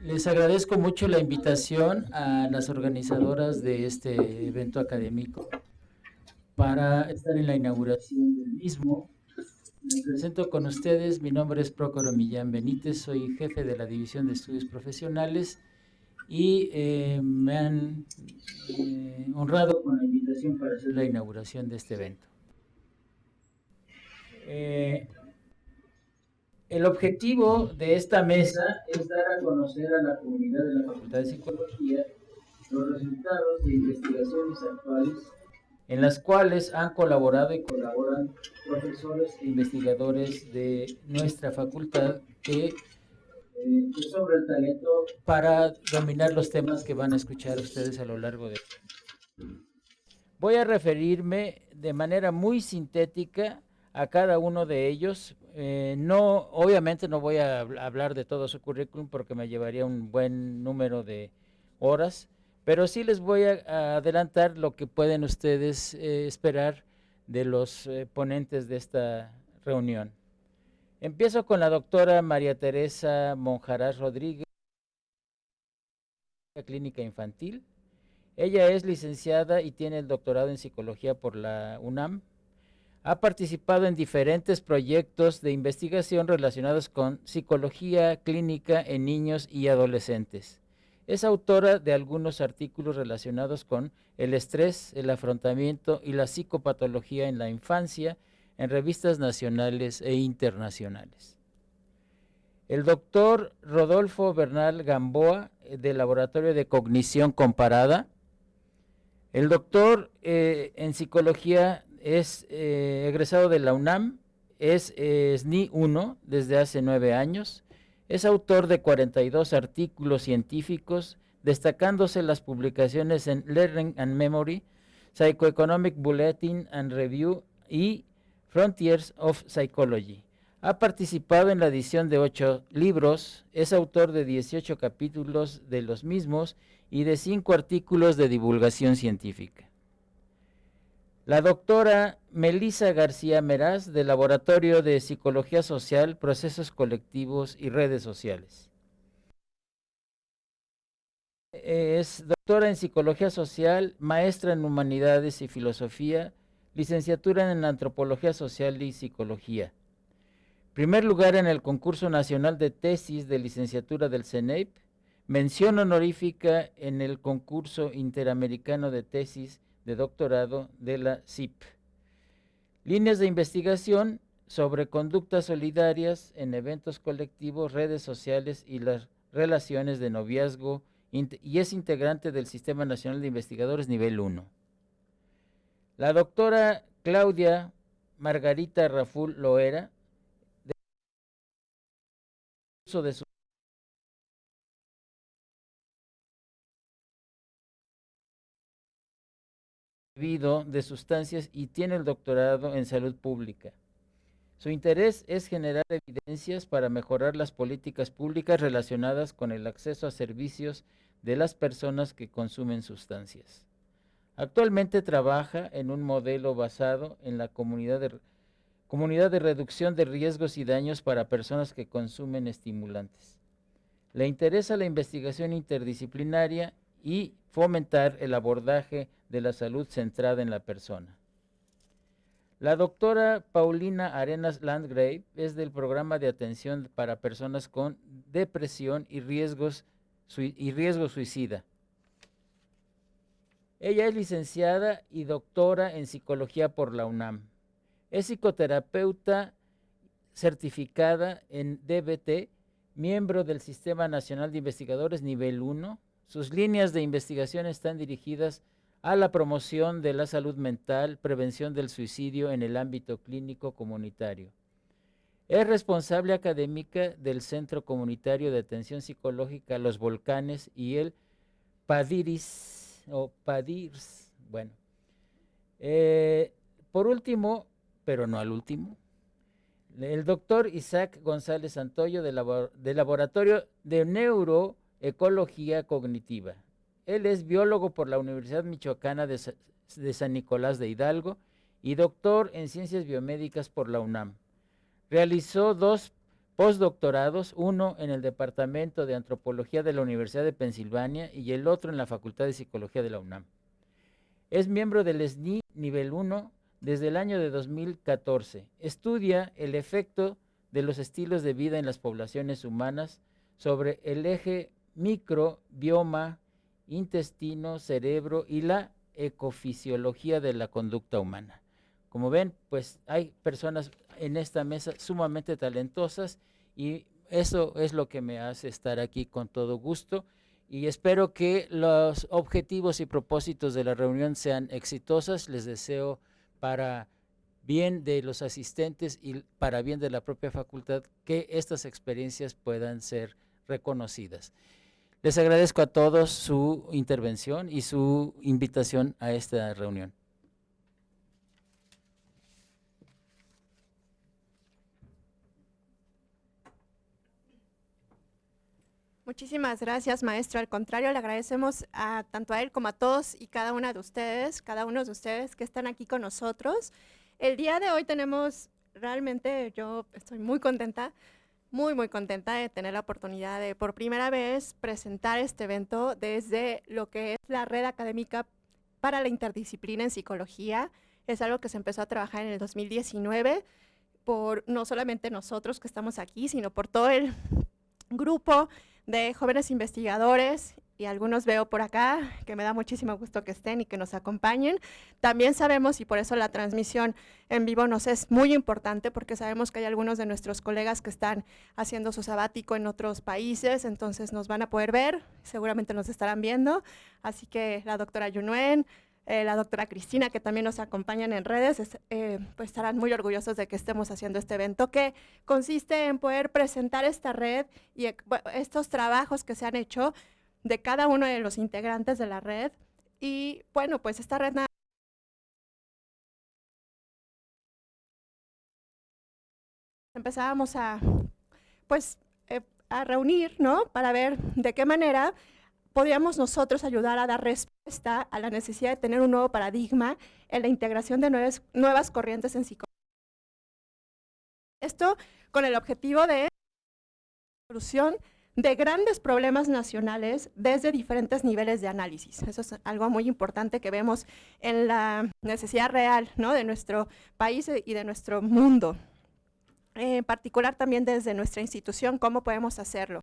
Les agradezco mucho la invitación a las organizadoras de este evento académico para estar en la inauguración del mismo. Me presento con ustedes, mi nombre es Prócoro Millán Benítez, soy jefe de la División de Estudios Profesionales y me han honrado con la invitación para hacer la inauguración de este evento. El objetivo de esta mesa es dar a conocer a la comunidad de la Facultad de Psicología los resultados de investigaciones actuales en las cuales han colaborado y colaboran profesores e investigadores de nuestra facultad que sobre el talento para dominar los temas que van a escuchar ustedes a lo largo de... Voy a referirme de manera muy sintética a cada uno de ellos. No, obviamente no voy a hablar de todo su currículum porque me llevaría un buen número de horas, pero sí les voy a adelantar lo que pueden ustedes esperar de los ponentes de esta reunión. Empiezo con la doctora María Teresa Monjarás Rodríguez, clínica infantil. Ella es licenciada y tiene el doctorado en psicología por la UNAM. Ha participado en diferentes proyectos de investigación relacionados con psicología clínica en niños y adolescentes. Es autora de algunos artículos relacionados con el estrés, el afrontamiento y la psicopatología en la infancia en revistas nacionales e internacionales. El doctor Rodolfo Bernal Gamboa, del Laboratorio de Cognición Comparada. El doctor en psicología es egresado de la UNAM, es SNI 1 desde hace 9 años, es autor de 42 artículos científicos, destacándose las publicaciones en Learning and Memory, Psychoeconomic Bulletin and Review y Frontiers of Psychology. Ha participado en la edición de 8 libros, es autor de 18 capítulos de los mismos y de 5 artículos de divulgación científica. La doctora Melissa García Meraz, del Laboratorio de Psicología Social, Procesos Colectivos y Redes Sociales. Es doctora en Psicología Social, maestra en Humanidades y Filosofía, licenciatura en Antropología Social y Psicología. Primer lugar en el concurso nacional de tesis de licenciatura del CENEIP, mención honorífica en el concurso interamericano de tesis de doctorado de la CIP. Líneas de investigación sobre conductas solidarias en eventos colectivos, redes sociales y las relaciones de noviazgo, y es integrante del Sistema Nacional de Investigadores nivel 1. La doctora Claudia Margarita Raful Loera, de su de sustancias y tiene el doctorado en salud pública. Su interés es generar evidencias para mejorar las políticas públicas relacionadas con el acceso a servicios de las personas que consumen sustancias. Actualmente trabaja en un modelo basado en la comunidad de reducción de riesgos y daños para personas que consumen estimulantes. Le interesa la investigación interdisciplinaria y fomentar el abordaje de la salud centrada en la persona. La doctora Paulina Arenas Landgrave es del programa de atención para personas con depresión y riesgo suicida. Ella es licenciada y doctora en psicología por la UNAM. Es psicoterapeuta certificada en DBT, miembro del Sistema Nacional de Investigadores Nivel 1. Sus líneas de investigación están dirigidas a la promoción de la salud mental, prevención del suicidio en el ámbito clínico comunitario. Es responsable académica del Centro Comunitario de Atención Psicológica Los Volcanes y el PADIRS. Bueno, por último, pero no al último, el doctor Isaac González Santoyo del Laboratorio de Neuroecología Cognitiva. Él es biólogo por la Universidad Michoacana de San Nicolás de Hidalgo y doctor en Ciencias Biomédicas por la UNAM. Realizó 2 postdoctorados, uno en el Departamento de Antropología de la Universidad de Pensilvania y el otro en la Facultad de Psicología de la UNAM. Es miembro del SNI Nivel 1 desde el año de 2014. Estudia el efecto de los estilos de vida en las poblaciones humanas sobre el eje microbioma, intestino, cerebro y la ecofisiología de la conducta humana. Como ven, pues hay personas en esta mesa sumamente talentosas y eso es lo que me hace estar aquí con todo gusto y espero que los objetivos y propósitos de la reunión sean exitosas. Les deseo para bien de los asistentes y para bien de la propia facultad que estas experiencias puedan ser reconocidas. Les agradezco a todos su intervención y su invitación a esta reunión. Muchísimas gracias, maestro. Al contrario, le agradecemos tanto a él como a todos y cada uno de ustedes que están aquí con nosotros. El día de hoy tenemos, realmente yo estoy muy contenta, muy contenta de tener la oportunidad de por primera vez presentar este evento desde lo que es la Red Académica para la Interdisciplina en Psicología. Es algo que se empezó a trabajar en el 2019 por no solamente nosotros que estamos aquí, sino por todo el grupo de jóvenes investigadores y algunos veo por acá, que me da muchísimo gusto que estén y que nos acompañen. También sabemos, y por eso la transmisión en vivo nos es muy importante, porque sabemos que hay algunos de nuestros colegas que están haciendo su sabático en otros países, entonces nos van a poder ver, seguramente nos estarán viendo, así que la doctora Yunuen, la doctora Cristina, que también nos acompañan en redes, pues estarán muy orgullosos de que estemos haciendo este evento, que consiste en poder presentar esta red y estos trabajos que se han hecho de cada uno de los integrantes de la red. Y bueno, pues esta red empezábamos a reunir, ¿no? Para ver de qué manera podíamos nosotros ayudar a dar respuesta a la necesidad de tener un nuevo paradigma en la integración de nuevas corrientes en psicología. Esto con el objetivo de solución de grandes problemas nacionales desde diferentes niveles de análisis. Eso es algo muy importante que vemos en la necesidad real, ¿no? De nuestro país y de nuestro mundo. En particular también desde nuestra institución, ¿cómo podemos hacerlo?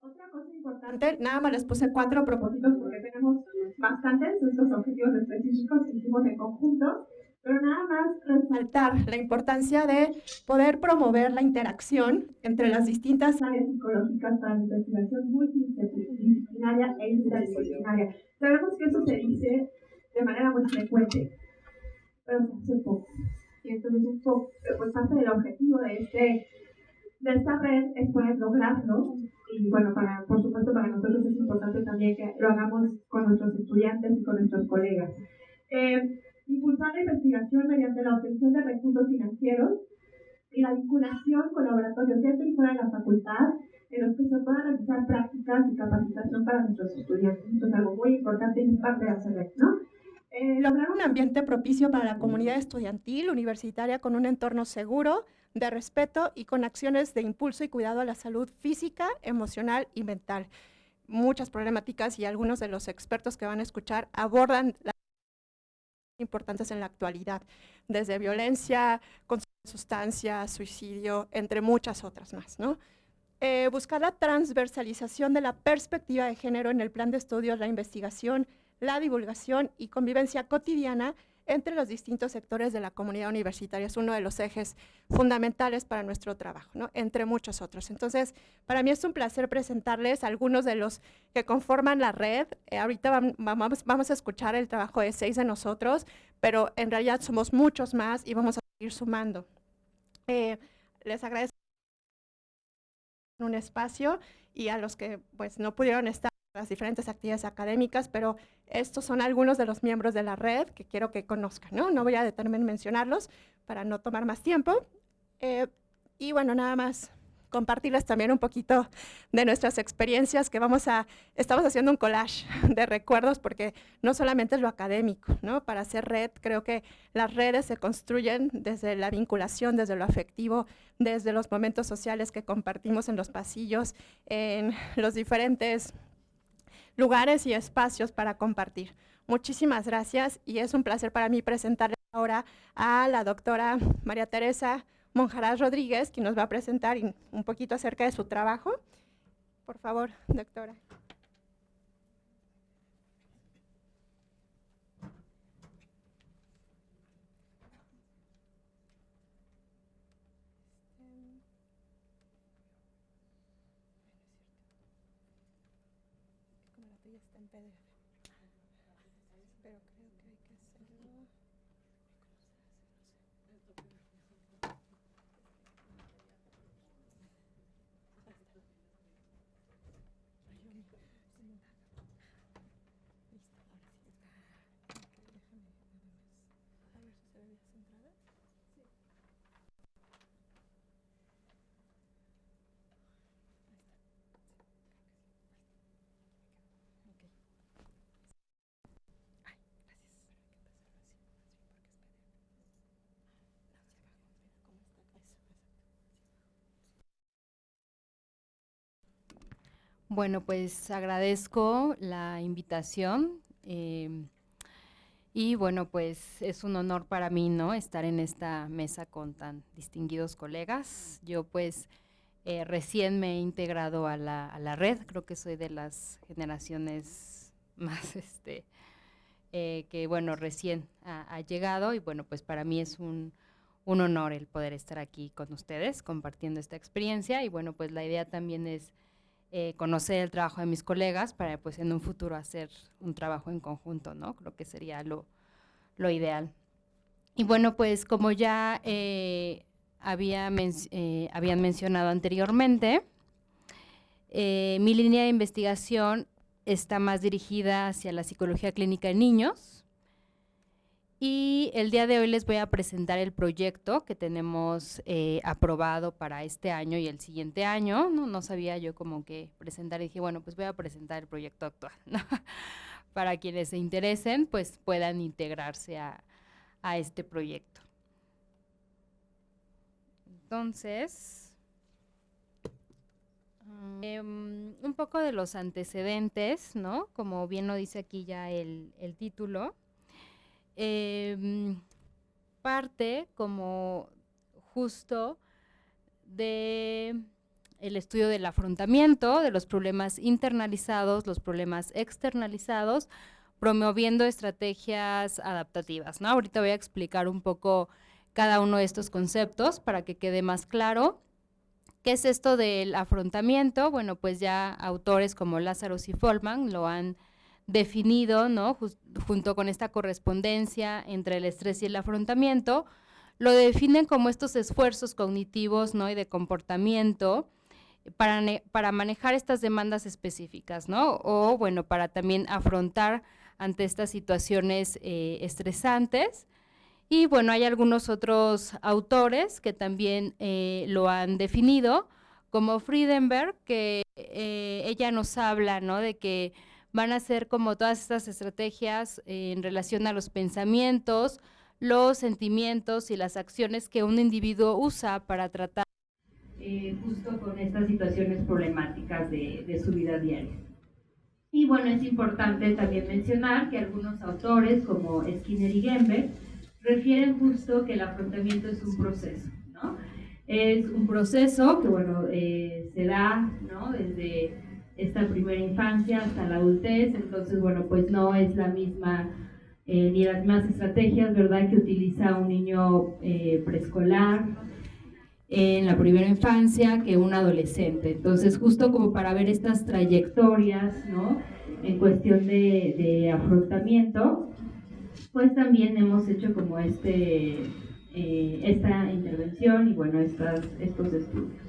Otra cosa importante, nada más les puse 4 propósitos porque tenemos bastantes de estos objetivos específicos que hicimos en conjunto, pero nada más resaltar la importancia de poder promover la interacción entre las distintas áreas psicológicas para la investigación multidisciplinaria e interdisciplinaria. Sabemos que eso se dice de manera muy frecuente, pero se hace poco. Y entonces pues parte del objetivo de esta red es poder lograrlo. Y bueno, por supuesto para nosotros es importante también que lo hagamos con nuestros estudiantes y con nuestros colegas. Impulsar la investigación mediante la obtención de recursos financieros y la vinculación con laboratorios dentro y fuera de la facultad en los que se puedan realizar prácticas y capacitación para nuestros estudiantes. Esto es algo muy importante y es parte de la red, ¿no? Lograr un ambiente propicio para la comunidad estudiantil universitaria con un entorno seguro, de respeto y con acciones de impulso y cuidado a la salud física, emocional y mental. Muchas problemáticas y algunos de los expertos que van a escuchar abordan las importantes en la actualidad, desde violencia, consumo de sustancias, suicidio, entre muchas otras más, ¿no? Buscar la transversalización de la perspectiva de género en el plan de estudios, la investigación, la divulgación y convivencia cotidiana entre los distintos sectores de la comunidad universitaria. Es uno de los ejes fundamentales para nuestro trabajo, ¿no? Entre muchos otros. Entonces, para mí es un placer presentarles algunos de los que conforman la red. Ahorita vamos a escuchar el trabajo de 6 de nosotros, pero en realidad somos muchos más y vamos a seguir sumando. Les agradezco un espacio y a los que pues no pudieron estar en las diferentes actividades académicas, pero estos son algunos de los miembros de la red que quiero que conozcan, ¿no? No voy a detenerme en mencionarlos para no tomar más tiempo. Y bueno, nada más compartirles también un poquito de nuestras experiencias que estamos haciendo un collage de recuerdos porque no solamente es lo académico, ¿no? Para hacer red, creo que las redes se construyen desde la vinculación, desde lo afectivo, desde los momentos sociales que compartimos en los pasillos, en los diferentes lugares y espacios para compartir. Muchísimas gracias y es un placer para mí presentarles ahora a la doctora María Teresa Monjarás Rodríguez, quien nos va a presentar un poquito acerca de su trabajo. Por favor, doctora. Como la tuya está en PDF. Pero creo que hay que hacerlo. Bueno, pues agradezco la invitación y bueno, pues es un honor para mí, ¿no?, estar en esta mesa con tan distinguidos colegas. Yo pues recién me he integrado a la red, creo que soy de las generaciones más que bueno, recién ha llegado y bueno, pues para mí es un honor el poder estar aquí con ustedes compartiendo esta experiencia y bueno, pues la idea también es conocer el trabajo de mis colegas para pues en un futuro hacer un trabajo en conjunto, ¿no? Creo que sería lo ideal. Y bueno, pues como ya habían mencionado anteriormente, mi línea de investigación está más dirigida hacia la psicología clínica en niños y el día de hoy les voy a presentar el proyecto que tenemos aprobado para este año y el siguiente año. No sabía yo como que presentar y dije, bueno, pues voy a presentar el proyecto actual, ¿no? Para quienes se interesen, pues puedan integrarse a este proyecto. Entonces, un poco de los antecedentes, ¿no? Como bien lo dice aquí ya el título. Parte como justo de el estudio del afrontamiento, de los problemas internalizados, los problemas externalizados, promoviendo estrategias adaptativas, ¿no? Ahorita voy a explicar un poco cada uno de estos conceptos para que quede más claro. ¿Qué es esto del afrontamiento? Bueno, pues ya autores como Lazarus y Folman lo han definido, ¿no? Junto con esta correspondencia entre el estrés y el afrontamiento, lo definen como estos esfuerzos cognitivos, ¿no?, y de comportamiento para manejar estas demandas específicas, ¿no? O bueno, para también afrontar ante estas situaciones estresantes. Y bueno, hay algunos otros autores que también lo han definido, como Friedenberg, que ella nos habla, ¿no?, de que van a ser como todas estas estrategias en relación a los pensamientos, los sentimientos y las acciones que un individuo usa para tratar justo con estas situaciones problemáticas de su vida diaria. Y bueno, es importante también mencionar que algunos autores como Skinner y Gembe refieren justo que el afrontamiento es un proceso, ¿no? Es un proceso que, bueno, se da, ¿no?, desde esta primera infancia hasta la adultez. Entonces, bueno, pues no es la misma ni las mismas estrategias, ¿verdad?, que utiliza un niño preescolar en la primera infancia que un adolescente. Entonces, justo como para ver estas trayectorias, ¿no?, en cuestión de afrontamiento, pues también hemos hecho como esta intervención y bueno, estos estudios.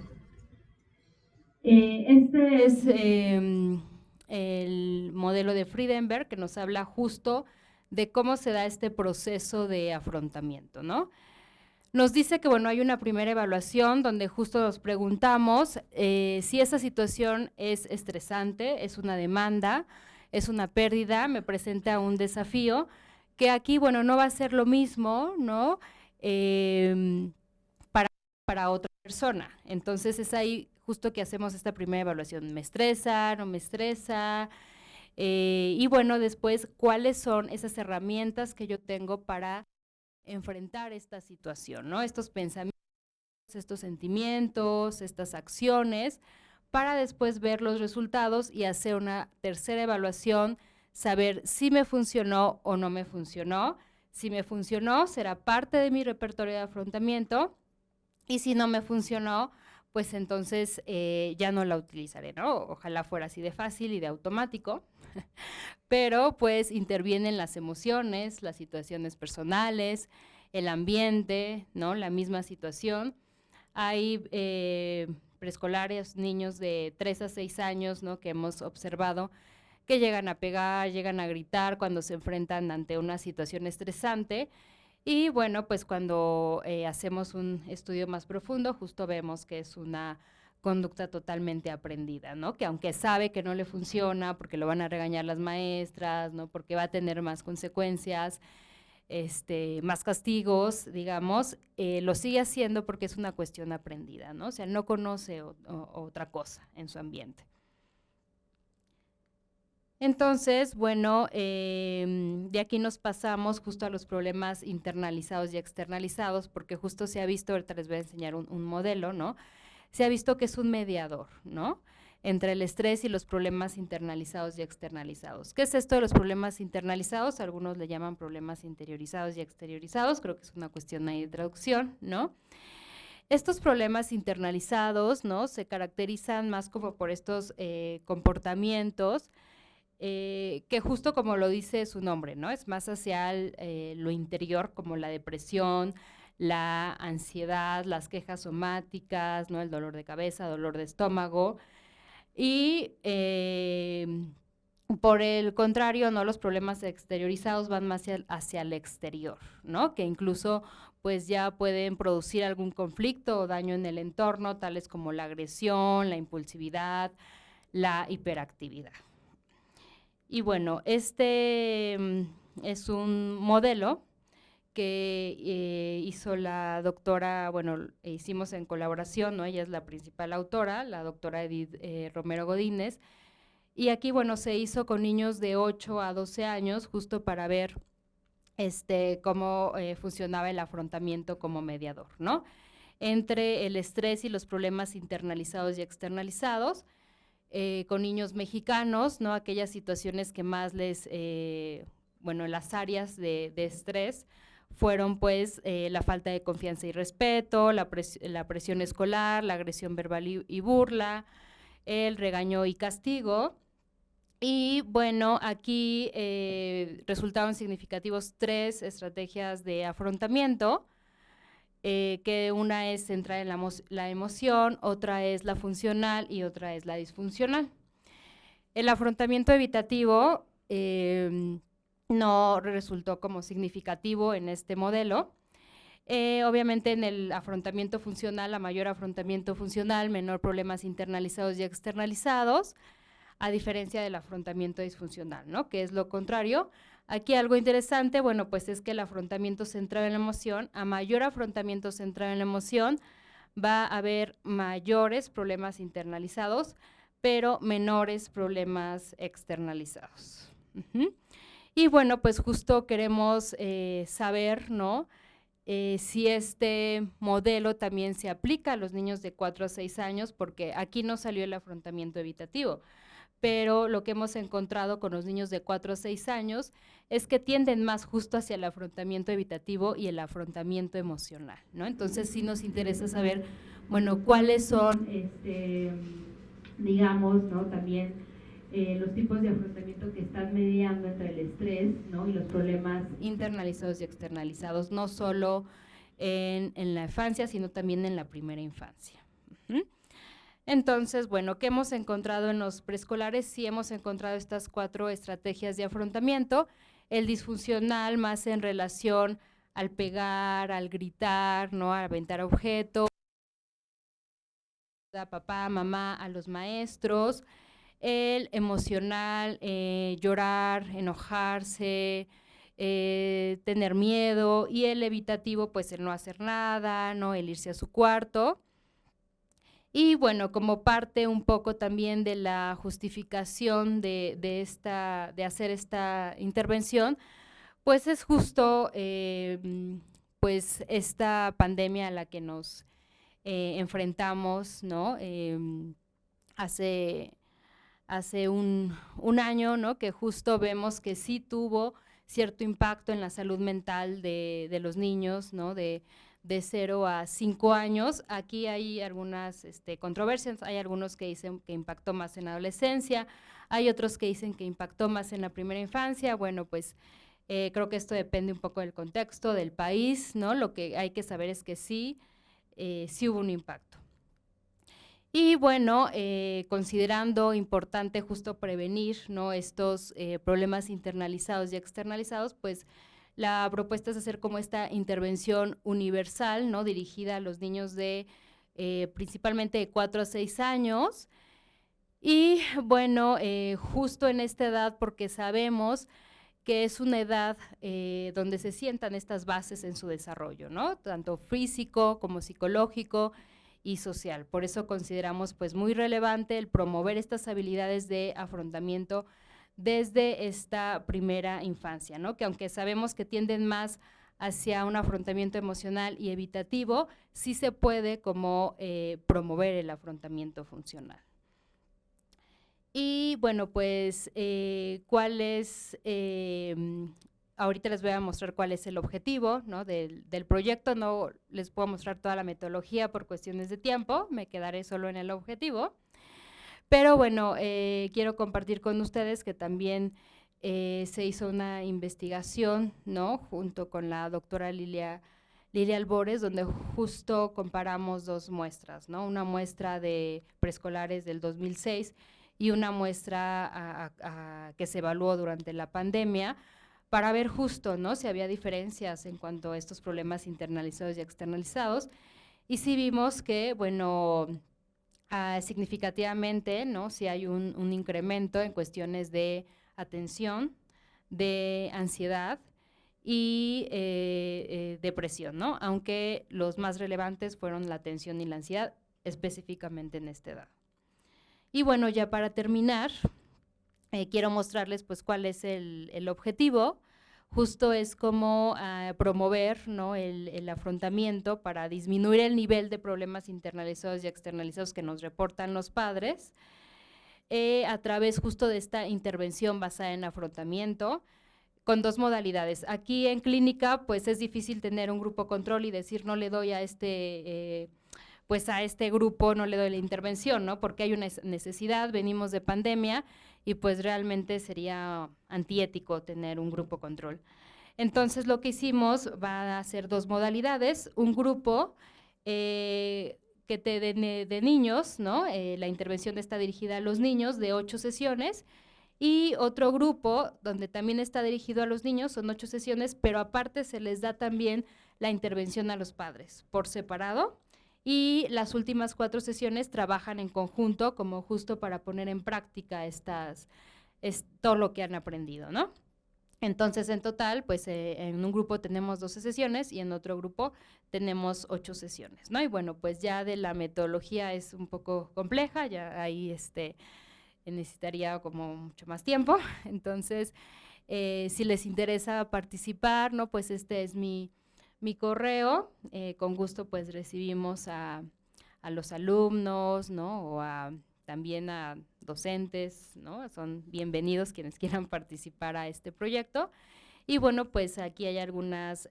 Este es el modelo de Friedenberg, que nos habla justo de cómo se da este proceso de afrontamiento, ¿no? Nos dice que, bueno, hay una primera evaluación donde justo nos preguntamos si esa situación es estresante, es una demanda, es una pérdida, me presenta un desafío, que aquí, bueno, no va a ser lo mismo, ¿no?, para otra persona. Entonces es ahí justo que hacemos esta primera evaluación, ¿me estresa, no me estresa? Y bueno, después, ¿cuáles son esas herramientas que yo tengo para enfrentar esta situación, ¿no? Estos pensamientos, estos sentimientos, estas acciones, para después ver los resultados y hacer una tercera evaluación, saber si me funcionó o no me funcionó. Si me funcionó, será parte de mi repertorio de afrontamiento, y si no me funcionó, pues entonces ya no la utilizaré, ¿no? Ojalá fuera así de fácil y de automático, pero pues intervienen las emociones, las situaciones personales, el ambiente, ¿no?, la misma situación. Hay preescolares, niños de 3 a 6 años, ¿no?, que hemos observado que llegan a pegar, llegan a gritar cuando se enfrentan ante una situación estresante. Y bueno, pues cuando hacemos un estudio más profundo, justo vemos que es una conducta totalmente aprendida, ¿no? Que aunque sabe que no le funciona, porque lo van a regañar las maestras, ¿no?, porque va a tener más consecuencias, más castigos, digamos, lo sigue haciendo porque es una cuestión aprendida, ¿no? O sea, no conoce otra cosa en su ambiente. Entonces, bueno, de aquí nos pasamos justo a los problemas internalizados y externalizados, porque justo se ha visto, ahorita les voy a enseñar un modelo, ¿no? Se ha visto que es un mediador, ¿no?, entre el estrés y los problemas internalizados y externalizados. ¿Qué es esto de los problemas internalizados? Algunos le llaman problemas interiorizados y exteriorizados, creo que es una cuestión ahí de traducción, ¿no? Estos problemas internalizados, ¿no?, se caracterizan más como por estos comportamientos que justo como lo dice su nombre, ¿no?, es más hacia lo interior, como la depresión, la ansiedad, las quejas somáticas, ¿no?, el dolor de cabeza, dolor de estómago. Y por el contrario, ¿no?, los problemas exteriorizados van más hacia el exterior, ¿no?, que incluso pues ya pueden producir algún conflicto o daño en el entorno, tales como la agresión, la impulsividad, la hiperactividad. Y bueno, este es un modelo que hizo la doctora, bueno, hicimos en colaboración, ¿no?, ella es la principal autora, la doctora Edith Romero Godínez, y aquí, bueno, se hizo con niños de 8 a 12 años, justo para ver cómo funcionaba el afrontamiento como mediador, ¿no?, entre el estrés y los problemas internalizados y externalizados, con niños mexicanos, ¿no?, aquellas situaciones que más les, bueno, las áreas de estrés fueron pues la falta de confianza y respeto, la presión escolar, la agresión verbal y burla, el regaño y castigo. Y bueno, aquí resultaron significativos 3 estrategias de afrontamiento, que una es centrar en la emoción, otra es la funcional y otra es la disfuncional. El afrontamiento evitativo no resultó como significativo en este modelo. Obviamente en el afrontamiento funcional, a mayor afrontamiento funcional, menor problemas internalizados y externalizados, a diferencia del afrontamiento disfuncional, ¿no?, que es lo contrario. Aquí algo interesante, bueno, pues es que el afrontamiento centrado en la emoción, a mayor afrontamiento centrado en la emoción, va a haber mayores problemas internalizados, pero menores problemas externalizados. Y bueno, pues justo queremos saber, ¿no?, si este modelo también se aplica a los niños de 4 a 6 años, porque aquí no salió el afrontamiento evitativo. pero lo que hemos encontrado con los niños de 4 a 6 años es que tienden más justo hacia el afrontamiento evitativo y el afrontamiento emocional, ¿no? Entonces sí nos interesa saber, bueno, cuáles son, digamos, ¿no? También los tipos de afrontamiento que están mediando entre el estrés, ¿no? Y los problemas internalizados y externalizados, no solo en la infancia, sino también en la primera infancia. Entonces, bueno, ¿qué hemos encontrado en los preescolares? Sí hemos encontrado estas 4 estrategias de afrontamiento. El disfuncional más en relación al pegar, al gritar, ¿no? A aventar objetos, a papá, mamá, a los maestros. El emocional, llorar, enojarse, tener miedo, y el evitativo, pues el no hacer nada, ¿no? El irse a su cuarto. Y bueno, como parte un poco también de la justificación de hacer esta intervención, pues es justo pues esta pandemia a la que nos enfrentamos, ¿no? Hace un año, ¿no? Que justo vemos que sí tuvo cierto impacto en la salud mental de los niños, ¿no? De 0 a 5 años. Aquí hay algunas controversias, hay algunos que dicen que impactó más en la adolescencia, hay otros que dicen que impactó más en la primera infancia. Bueno, pues creo que esto depende un poco del contexto, del país, ¿no? Lo que hay que saber es que sí hubo un impacto. Y bueno, considerando importante justo prevenir, ¿no? Estos problemas internalizados y externalizados, pues la propuesta es hacer como esta intervención universal, ¿no? Dirigida a los niños de principalmente de 4 a 6 años. Y bueno, justo en esta edad, porque sabemos que es una edad donde se sientan estas bases en su desarrollo, ¿no? Tanto físico como psicológico y social. Por eso consideramos pues muy relevante el promover estas habilidades de afrontamiento desde esta primera infancia, ¿no? Que aunque sabemos que tienden más hacia un afrontamiento emocional y evitativo, sí se puede como promover el afrontamiento funcional. Y bueno, pues cuál es, ahorita les voy a mostrar cuál es el objetivo, ¿no? del proyecto. No les puedo mostrar toda la metodología por cuestiones de tiempo, me quedaré solo en el objetivo. Pero bueno, quiero compartir con ustedes que también se hizo una investigación, ¿no? Junto con la doctora Lilia Albores, donde justo comparamos 2 muestras, ¿no? Una muestra de preescolares del 2006 y una muestra que se evaluó durante la pandemia, para ver justo, ¿no? Si había diferencias en cuanto a estos problemas internalizados y externalizados. Y sí vimos que, bueno, significativamente, ¿no? Sí hay un incremento en cuestiones de atención, de ansiedad y depresión, ¿no? Aunque los más relevantes fueron la atención y la ansiedad, específicamente en esta edad. Y bueno, ya para terminar, quiero mostrarles pues cuál es el objetivo. Justo es como promover, ¿no? el afrontamiento para disminuir el nivel de problemas internalizados y externalizados que nos reportan los padres, a través justo de esta intervención basada en afrontamiento, con 2 modalidades. Aquí en clínica pues es difícil tener un grupo control y decir no le doy a pues a este grupo no le doy la intervención, ¿no? Porque hay una necesidad, venimos de pandemia y pues realmente sería antiético tener un grupo control. Entonces lo que hicimos va a ser 2 modalidades, un grupo de niños, ¿no? La intervención está dirigida a los niños de 8 sesiones, y otro grupo donde también está dirigido a los niños, son 8 sesiones, pero aparte se les da también la intervención a los padres por separado. Y las últimas 4 sesiones trabajan en conjunto como justo para poner en práctica todo lo que han aprendido, ¿no? Entonces, en total, pues en un grupo tenemos 12 sesiones y en otro grupo tenemos 8 sesiones, ¿no? Y bueno, pues ya de la metodología es un poco compleja, ya ahí necesitaría como mucho más tiempo. Entonces, si les interesa participar, ¿no? Pues este es mi correo, con gusto pues recibimos a los alumnos, ¿no? O a también a docentes, ¿no? Son bienvenidos quienes quieran participar a este proyecto. Y bueno, pues aquí hay algunas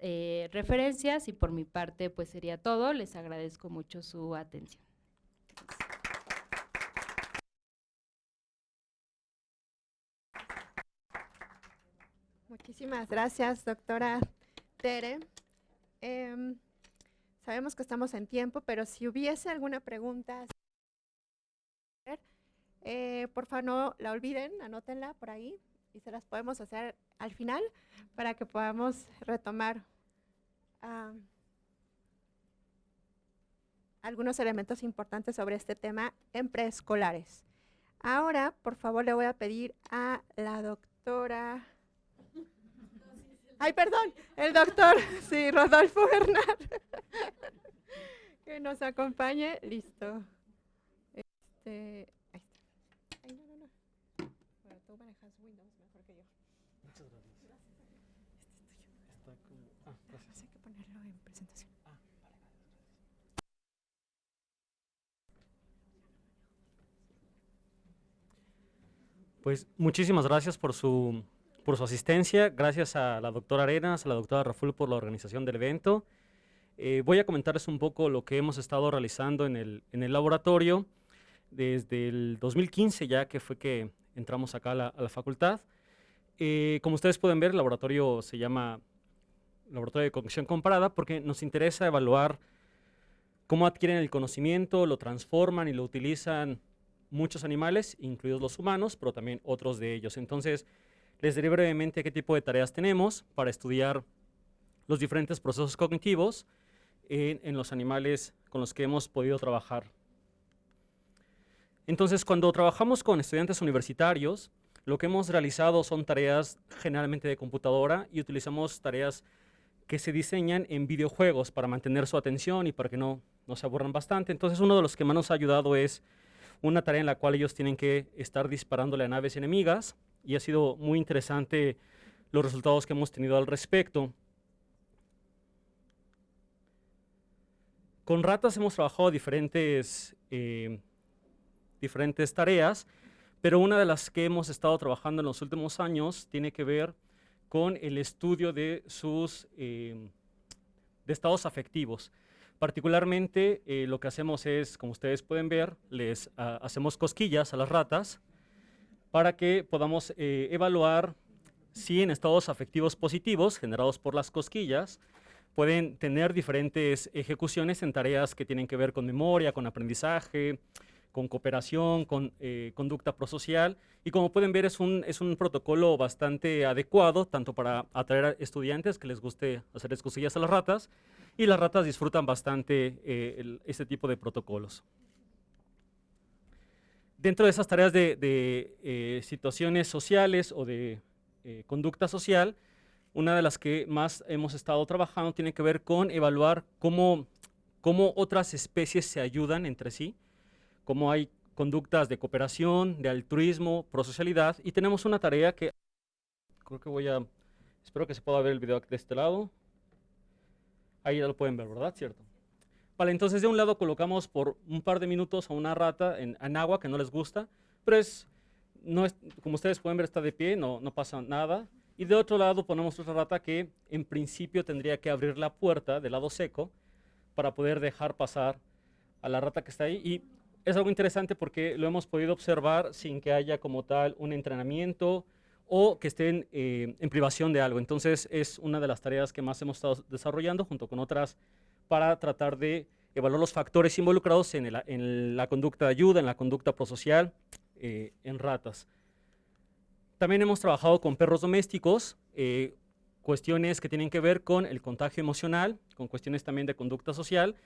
referencias y por mi parte pues sería todo. Les agradezco mucho su atención. Muchísimas gracias, doctora Tere. Sabemos que estamos en tiempo, pero si hubiese alguna pregunta, por favor no la olviden, anótenla por ahí y se las podemos hacer al final para que podamos retomar algunos elementos importantes sobre este tema en preescolares. Ahora, por favor, le voy a pedir a la doctora... Ay, perdón, el doctor, sí, Rodolfo Bernal, que nos acompañe. Listo. Ahí está. Ay, no. Bueno, tú manejas Windows mejor que yo. Muchas gracias. Está como... gracias. Hay que ponerlo en presentación. Vale. Pues muchísimas gracias por su asistencia, gracias a la doctora Arenas, a la doctora Raful por la organización del evento. Voy a comentarles un poco lo que hemos estado realizando en el laboratorio desde el 2015, ya que fue que entramos acá a la facultad. Como ustedes pueden ver, el laboratorio se llama Laboratorio de Cognición Comparada porque nos interesa evaluar cómo adquieren el conocimiento, lo transforman y lo utilizan muchos animales, incluidos los humanos, pero también otros de ellos. Entonces, les diré brevemente qué tipo de tareas tenemos para estudiar los diferentes procesos cognitivos en los animales con los que hemos podido trabajar. Entonces, cuando trabajamos con estudiantes universitarios, lo que hemos realizado son tareas generalmente de computadora y utilizamos tareas que se diseñan en videojuegos para mantener su atención y para que no se aburran bastante. Entonces, uno de los que más nos ha ayudado es una tarea en la cual ellos tienen que estar disparándole a naves enemigas y ha sido muy interesante los resultados que hemos tenido al respecto. Con ratas hemos trabajado diferentes tareas, pero una de las que hemos estado trabajando en los últimos años tiene que ver con el estudio de sus de estados afectivos. Particularmente lo que hacemos es, como ustedes pueden ver, les hacemos cosquillas a las ratas para que podamos evaluar si en estados afectivos positivos generados por las cosquillas pueden tener diferentes ejecuciones en tareas que tienen que ver con memoria, con aprendizaje, con cooperación, con conducta prosocial. Y como pueden ver, es un protocolo bastante adecuado, tanto para atraer a estudiantes que les guste hacer cosquillas a las ratas, y las ratas disfrutan bastante este tipo de protocolos. Dentro de esas tareas de situaciones sociales o de conducta social, una de las que más hemos estado trabajando tiene que ver con evaluar cómo otras especies se ayudan entre sí, cómo hay conductas de cooperación, de altruismo, prosocialidad, y tenemos una tarea que creo que espero que se pueda ver el video de este lado. Ahí ya lo pueden ver, ¿verdad? ¿Cierto? Vale, entonces de un lado colocamos por un par de minutos a una rata en agua que no les gusta, pero como ustedes pueden ver, está de pie, no pasa nada. Y de otro lado ponemos otra rata que en principio tendría que abrir la puerta del lado seco para poder dejar pasar a la rata que está ahí. Y es algo interesante porque lo hemos podido observar sin que haya como tal un entrenamiento o que estén en privación de algo. Entonces es una de las tareas que más hemos estado desarrollando junto con otras para tratar de evaluar los factores involucrados en la conducta de ayuda, en la conducta prosocial en ratas. También hemos trabajado con perros domésticos, cuestiones que tienen que ver con el contagio emocional, con cuestiones también de conducta social.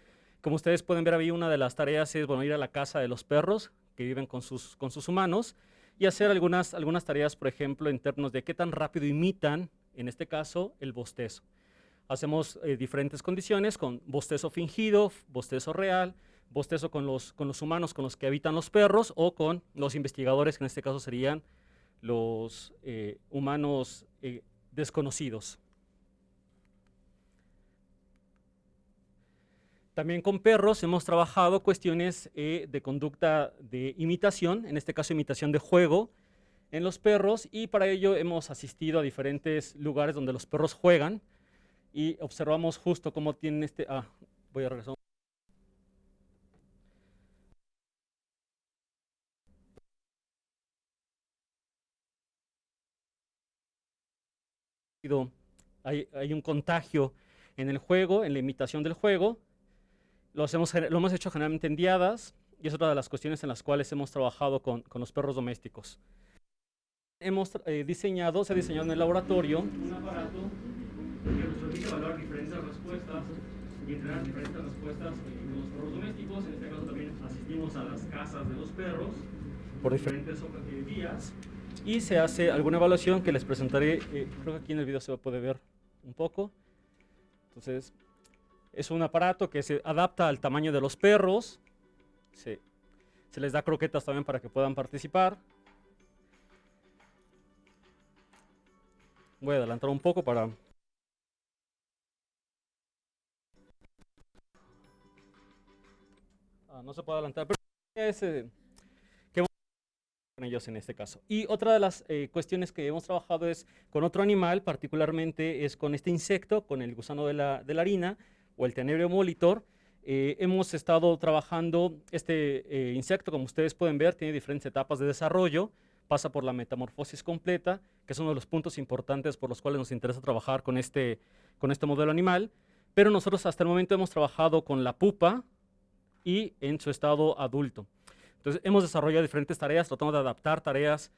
Como ustedes pueden ver, ahí una de las tareas es ir a la casa de los perros que viven con sus humanos y hacer algunas tareas, por ejemplo, en términos de qué tan rápido imitan, en este caso, el bostezo. Hacemos diferentes condiciones con bostezo fingido, bostezo real, bostezo con los humanos con los que habitan los perros o con los investigadores, que en este caso serían los humanos desconocidos. También con perros hemos trabajado cuestiones de conducta de imitación, en este caso imitación de juego en los perros, y para ello hemos asistido a diferentes lugares donde los perros juegan y observamos justo cómo tienen voy a regresar. Hay un contagio en el juego, en la imitación del juego. Lo hemos hecho generalmente en diadas y es otra de las cuestiones en las cuales hemos trabajado con los perros domésticos. Se ha diseñado en el laboratorio un aparato que nos permite evaluar diferentes respuestas y entrenar diferentes respuestas en los perros domésticos. En este caso también asistimos a las casas de los perros por diferentes vías y se hace alguna evaluación que les presentaré. Creo que aquí en el video se puede ver un poco. Entonces, es un aparato que se adapta al tamaño de los perros. Se les da croquetas también para que puedan participar. Voy a adelantar un poco para... no se puede adelantar, pero qué con ellos en este caso. Y otra de las cuestiones que hemos trabajado es con otro animal, particularmente es con este insecto, con el gusano de la harina o el Tenebrio molitor. Hemos estado trabajando este insecto, como ustedes pueden ver, tiene diferentes etapas de desarrollo, pasa por la metamorfosis completa, que es uno de los puntos importantes por los cuales nos interesa trabajar con este modelo animal, pero nosotros hasta el momento hemos trabajado con la pupa y en su estado adulto. Entonces hemos desarrollado diferentes tareas, tratando de adaptar tareas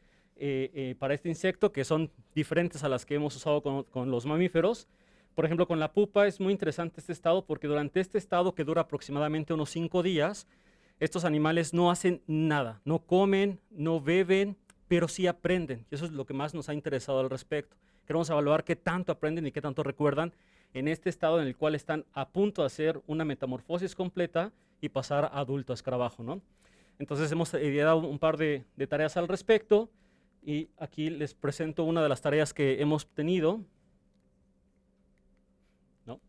para este insecto que son diferentes a las que hemos usado con los mamíferos. Por ejemplo, con la pupa es muy interesante este estado porque durante este estado, que dura aproximadamente unos 5 días, estos animales no hacen nada, no comen, no beben, pero sí aprenden. Y eso es lo que más nos ha interesado al respecto. Queremos evaluar qué tanto aprenden y qué tanto recuerdan en este estado en el cual están a punto de hacer una metamorfosis completa y pasar a adulto, a escarabajo, ¿no? Entonces hemos dado un par de tareas al respecto y aquí les presento una de las tareas que hemos tenido. ¿No?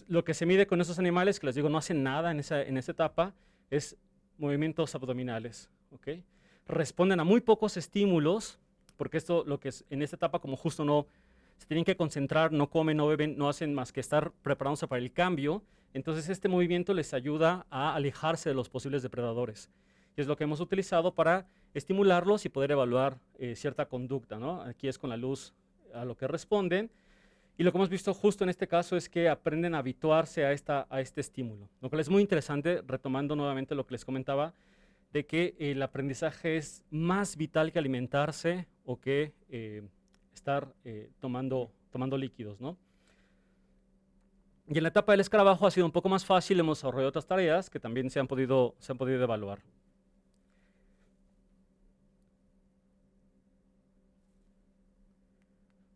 Lo que se mide con esos animales, que les digo no hacen nada en esa etapa, es movimientos abdominales. ¿Okay? Responden a muy pocos estímulos, porque esto lo que es en esta etapa como justo no se tienen que concentrar, no comen, no beben, no hacen más que estar preparándose para el cambio. Entonces este movimiento les ayuda a alejarse de los posibles depredadores. Y es lo que hemos utilizado para estimularlos y poder evaluar cierta conducta, ¿no? Aquí es con la luz a lo que responden. Y lo que hemos visto justo en este caso es que aprenden a habituarse a este estímulo. Lo cual es muy interesante, retomando nuevamente lo que les comentaba, de que el aprendizaje es más vital que alimentarse o que estar tomando líquidos, ¿no? Y en la etapa del escarabajo ha sido un poco más fácil, hemos desarrollado otras tareas que también se han podido evaluar.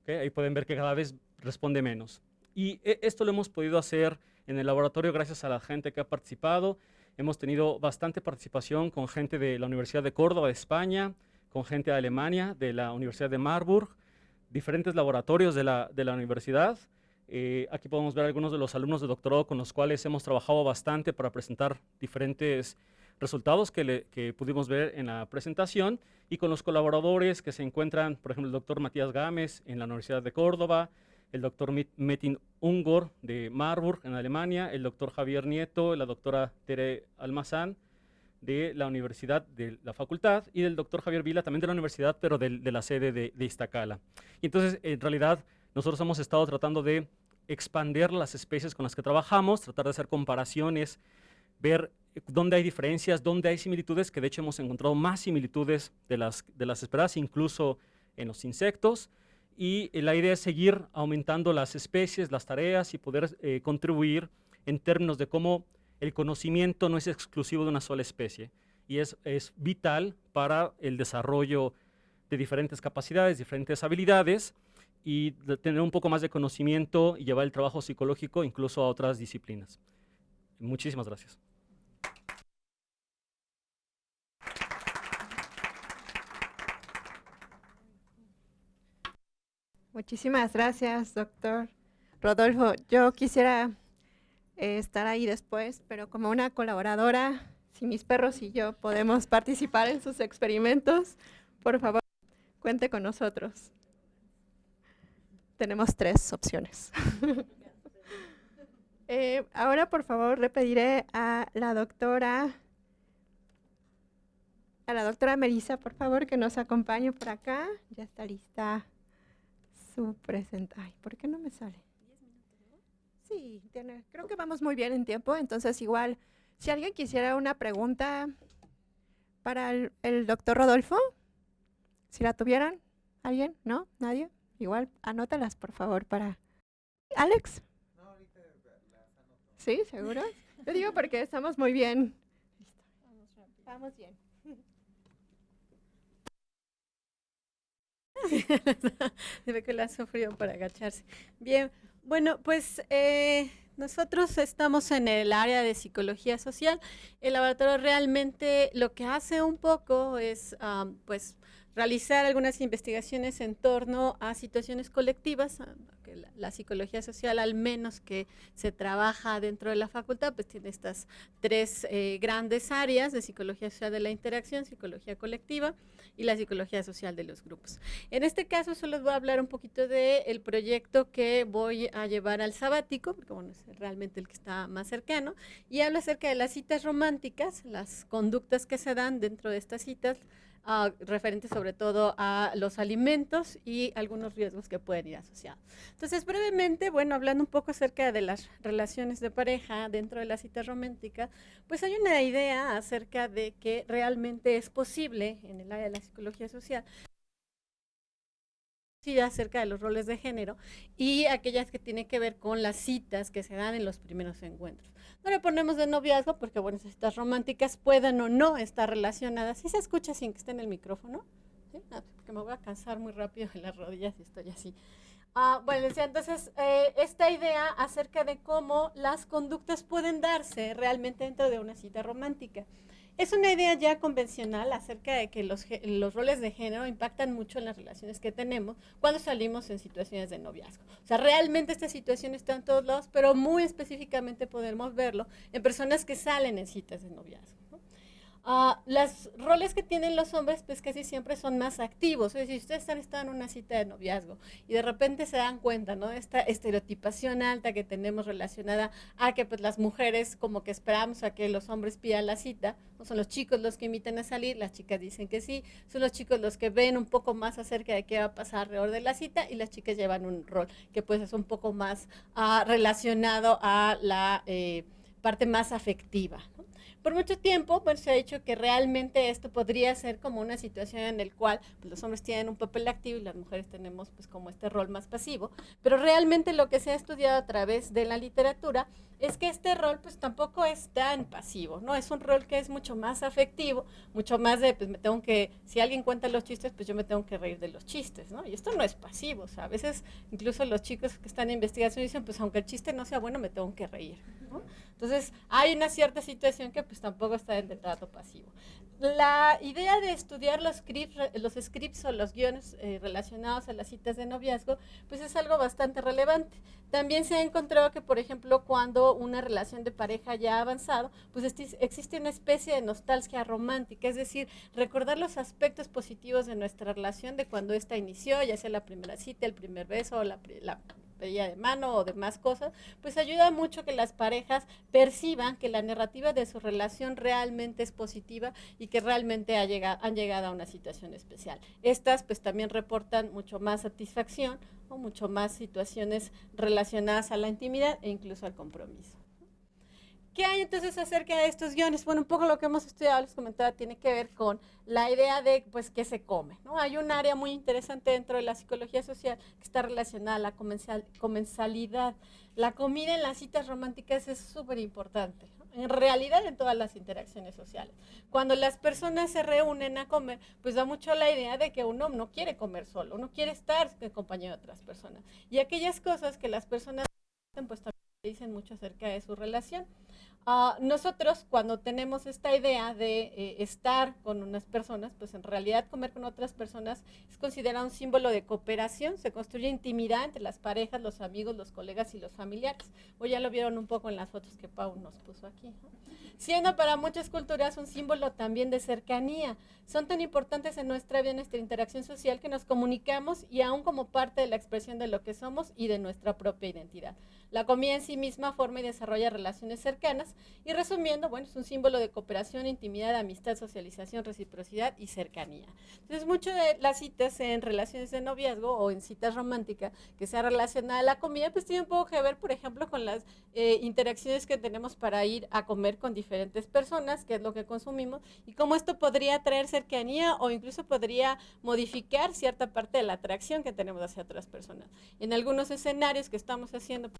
Okay, ahí pueden ver que cada vez responde menos. Y esto lo hemos podido hacer en el laboratorio gracias a la gente que ha participado. Hemos tenido bastante participación con gente de la Universidad de Córdoba, de España, con gente de Alemania, de la Universidad de Marburg, diferentes laboratorios de la universidad. Aquí podemos ver algunos de los alumnos de doctorado con los cuales hemos trabajado bastante para presentar diferentes resultados que pudimos ver en la presentación, y con los colaboradores que se encuentran, por ejemplo, el doctor Matías Gámez en la Universidad de Córdoba, el doctor Metin Ungor de Marburg en Alemania, el doctor Javier Nieto, la doctora Tere Almazán de la Universidad de la Facultad, y del doctor Javier Vila también de la universidad, pero de la sede de Iztacala. Y entonces, en realidad, nosotros hemos estado tratando de expandir las especies con las que trabajamos, tratar de hacer comparaciones, ver dónde hay diferencias, dónde hay similitudes, que de hecho hemos encontrado más similitudes de las esperadas, incluso en los insectos. Y la idea es seguir aumentando las especies, las tareas y poder contribuir en términos de cómo el conocimiento no es exclusivo de una sola especie y es vital para el desarrollo de diferentes capacidades, diferentes habilidades, y de tener un poco más de conocimiento y llevar el trabajo psicológico incluso a otras disciplinas. Muchísimas gracias. Muchísimas gracias, doctor Rodolfo. Yo quisiera estar ahí después, pero como una colaboradora, si mis perros y yo podemos participar en sus experimentos, por favor, cuente con nosotros. Tenemos 3 opciones. Ahora, por favor, le pediré a la doctora Melissa, por favor, que nos acompañe por acá. Ya está lista su presentación. Ay, ¿por qué no me sale? 10 minutos, ¿no? Sí, creo que vamos muy bien en tiempo, entonces igual, si alguien quisiera una pregunta para el doctor Rodolfo, si la tuvieran, ¿alguien? ¿No? ¿Nadie? Igual, anótalas, por favor, para... ¿Alex? No, ahorita las anoto. ¿Sí? ¿Seguro? Yo digo porque estamos muy bien. Listo. Vamos bien. Se ve que la sufrió para agacharse. Bien, bueno, pues nosotros estamos en el área de psicología social. El laboratorio realmente lo que hace un poco es pues realizar algunas investigaciones en torno a situaciones colectivas, que la psicología social, al menos que se trabaja dentro de la facultad, pues tiene estas 3 grandes áreas de psicología social de la interacción, psicología colectiva y la psicología social de los grupos. En este caso solo les voy a hablar un poquito del proyecto que voy a llevar al sabático, porque bueno, es realmente el que está más cercano, y hablo acerca de las citas románticas, las conductas que se dan dentro de estas citas, referentes sobre todo a los alimentos y algunos riesgos que pueden ir asociados. Entonces, brevemente, bueno, hablando un poco acerca de las relaciones de pareja dentro de la cita romántica, pues hay una idea acerca de que realmente es posible en el área de la psicología social acerca de los roles de género y aquellas que tienen que ver con las citas que se dan en los primeros encuentros. No le ponemos de noviazgo porque, bueno, esas citas románticas puedan o no estar relacionadas. ¿Sí se escucha sin que esté en el micrófono? ¿Sí? Porque me voy a cansar muy rápido en las rodillas y estoy así. Bueno, decía, entonces, esta idea acerca de cómo las conductas pueden darse realmente dentro de una cita romántica. Es una idea ya convencional acerca de que los roles de género impactan mucho en las relaciones que tenemos cuando salimos en situaciones de noviazgo. O sea, realmente esta situación está en todos lados, pero muy específicamente podemos verlo en personas que salen en citas de noviazgo, ¿no? Los roles que tienen los hombres pues casi siempre son más activos. Es decir, ustedes están en una cita de noviazgo y de repente se dan cuenta, ¿no?, de esta estereotipación alta que tenemos relacionada a que pues las mujeres como que esperamos a que los hombres pidan la cita, no son los chicos los que invitan a salir, las chicas dicen que sí, son los chicos los que ven un poco más acerca de qué va a pasar alrededor de la cita y las chicas llevan un rol que pues es un poco más relacionado a la parte más afectiva, ¿no? Por mucho tiempo, pues se ha dicho que realmente esto podría ser como una situación en la cual pues, los hombres tienen un papel activo y las mujeres tenemos pues como este rol más pasivo, pero realmente lo que se ha estudiado a través de la literatura es que este rol pues tampoco es tan pasivo, ¿no? Es un rol que es mucho más afectivo, mucho más de, pues me tengo que, si alguien cuenta los chistes, pues yo me tengo que reír de los chistes, ¿no? Y esto no es pasivo, o sea, a veces incluso los chicos que están en investigación dicen, pues aunque el chiste no sea bueno, me tengo que reír, ¿no? Entonces, hay una cierta situación que pues tampoco está en el trato pasivo. La idea de estudiar los scripts o los guiones relacionados a las citas de noviazgo, pues es algo bastante relevante. También se ha encontrado que, por ejemplo, cuando una relación de pareja ya ha avanzado, pues existe una especie de nostalgia romántica, es decir, recordar los aspectos positivos de nuestra relación de cuando ésta inició, ya sea la primera cita, el primer beso, la pedida de mano o demás cosas, pues ayuda mucho que las parejas perciban que la narrativa de su relación realmente es positiva y que realmente han llegado a una situación especial. Estas pues también reportan mucho más satisfacción o mucho más situaciones relacionadas a la intimidad e incluso al compromiso. ¿Qué hay entonces acerca de estos guiones? Bueno, un poco lo que hemos estudiado, les comentaba, tiene que ver con la idea de, pues, qué se come, ¿no? Hay un área muy interesante dentro de la psicología social que está relacionada a la comensalidad. La comida en las citas románticas es súper importante, ¿no? En realidad en todas las interacciones sociales. Cuando las personas se reúnen a comer, pues da mucho la idea de que uno no quiere comer solo, uno quiere estar en compañía de otras personas. Y aquellas cosas que las personas pues también dicen mucho acerca de su relación. Nosotros cuando tenemos esta idea de estar con unas personas, pues en realidad comer con otras personas es considerado un símbolo de cooperación, se construye intimidad entre las parejas, los amigos, los colegas y los familiares. O ya lo vieron un poco en las fotos que Pau nos puso aquí, ¿no? Siendo para muchas culturas un símbolo también de cercanía. Son tan importantes en nuestra vida, en nuestra interacción social, que nos comunicamos y aún como parte de la expresión de lo que somos y de nuestra propia identidad. La comida en sí misma forma y desarrolla relaciones cercanas y resumiendo, bueno, es un símbolo de cooperación, intimidad, amistad, socialización, reciprocidad y cercanía. Entonces, mucho de las citas en relaciones de noviazgo o en citas románticas que sea relacionada a la comida, pues tiene un poco que ver, por ejemplo, con las interacciones que tenemos para ir a comer con diferentes personas, qué es lo que consumimos y cómo esto podría traer cercanía o incluso podría modificar cierta parte de la atracción que tenemos hacia otras personas. En algunos escenarios que estamos haciendo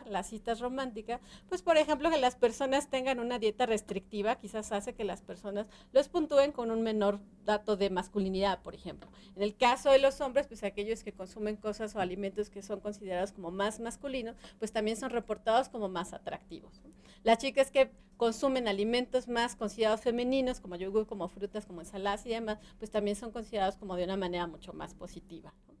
las citas románticas, pues por ejemplo que las personas tengan una dieta restrictiva, quizás hace que las personas los puntúen con un menor dato de masculinidad, por ejemplo. En el caso de los hombres, pues aquellos que consumen cosas o alimentos que son considerados como más masculinos, pues también son reportados como más atractivos, ¿no? Las chicas que consumen alimentos más considerados femeninos, como yogur, como frutas, como ensaladas y demás, pues también son considerados como de una manera mucho más positiva, ¿no?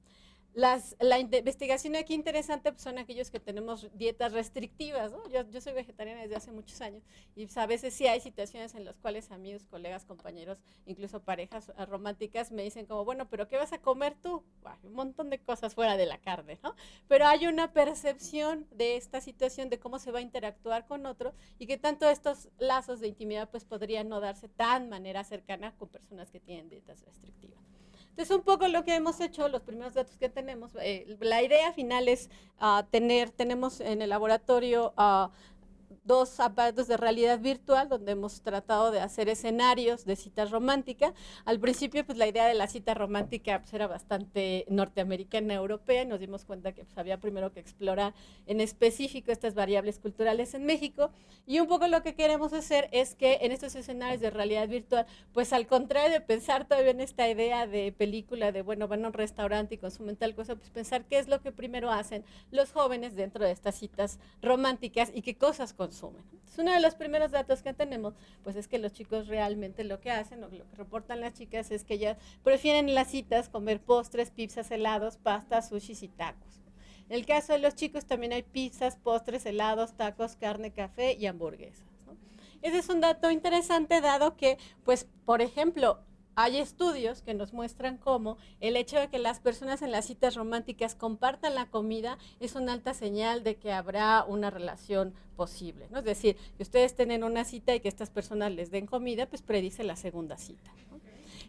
La investigación aquí interesante pues, son aquellos que tenemos dietas restrictivas, ¿no? Yo soy vegetariana desde hace muchos años y pues, a veces sí hay situaciones en las cuales amigos, colegas, compañeros, incluso parejas románticas me dicen como, bueno, pero ¿qué vas a comer tú? Bueno, un montón de cosas fuera de la carne, ¿no? Pero hay una percepción de esta situación, de cómo se va a interactuar con otro y que tanto estos lazos de intimidad pues podrían no darse tan manera cercana con personas que tienen dietas restrictivas. Entonces, un poco lo que hemos hecho, los primeros datos que tenemos, la idea final es tenemos en el laboratorio dos aparatos de realidad virtual donde hemos tratado de hacer escenarios de citas románticas. Al principio, pues la idea de la cita romántica pues, era bastante norteamericana, europea, y nos dimos cuenta que pues, había primero que explorar en específico estas variables culturales en México. Y un poco lo que queremos hacer es que en estos escenarios de realidad virtual, pues al contrario de pensar todavía en esta idea de película, de bueno, van a un restaurante y consumen tal cosa, pues pensar qué es lo que primero hacen los jóvenes dentro de estas citas románticas y qué cosas consumen. Entonces, uno de los primeros datos que tenemos, pues es que los chicos realmente lo que hacen, o lo que reportan las chicas, es que ellas prefieren en las citas comer postres, pizzas, helados, pastas, sushis y tacos. En el caso de los chicos también hay pizzas, postres, helados, tacos, carne, café y hamburguesas, ¿no? Ese es un dato interesante dado que, pues, por ejemplo, hay estudios que nos muestran cómo el hecho de que las personas en las citas románticas compartan la comida es una alta señal de que habrá una relación posible, ¿no? Es decir, que ustedes tienen una cita y que estas personas les den comida, pues predice la segunda cita, ¿no?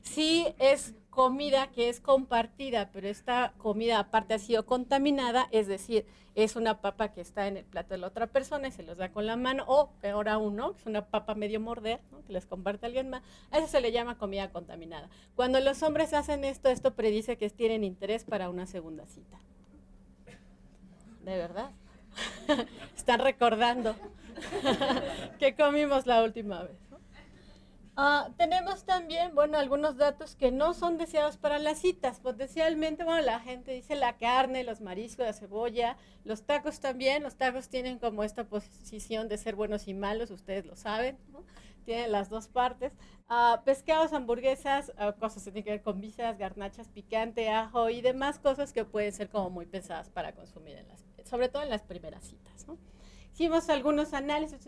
Si es comida que es compartida, pero esta comida aparte ha sido contaminada, es decir, es una papa que está en el plato de la otra persona y se los da con la mano, o peor aún, ¿no? Es una papa medio morder, ¿no? Que les comparte alguien más, a eso se le llama comida contaminada. Cuando los hombres hacen esto, esto predice que tienen interés para una segunda cita. ¿De verdad? Están recordando que comimos la última vez. Tenemos también, bueno, algunos datos que no son deseados para las citas. Potencialmente, bueno, la gente dice la carne, los mariscos, la cebolla, los tacos también. Los tacos tienen como esta posición de ser buenos y malos, ustedes lo saben, ¿no? Tienen las dos partes. Pescados, hamburguesas, cosas que tienen que ver con vísceras, garnachas, picante, ajo y demás cosas que pueden ser como muy pesadas para consumir, sobre todo en las primeras citas, ¿no? Hicimos algunos análisis,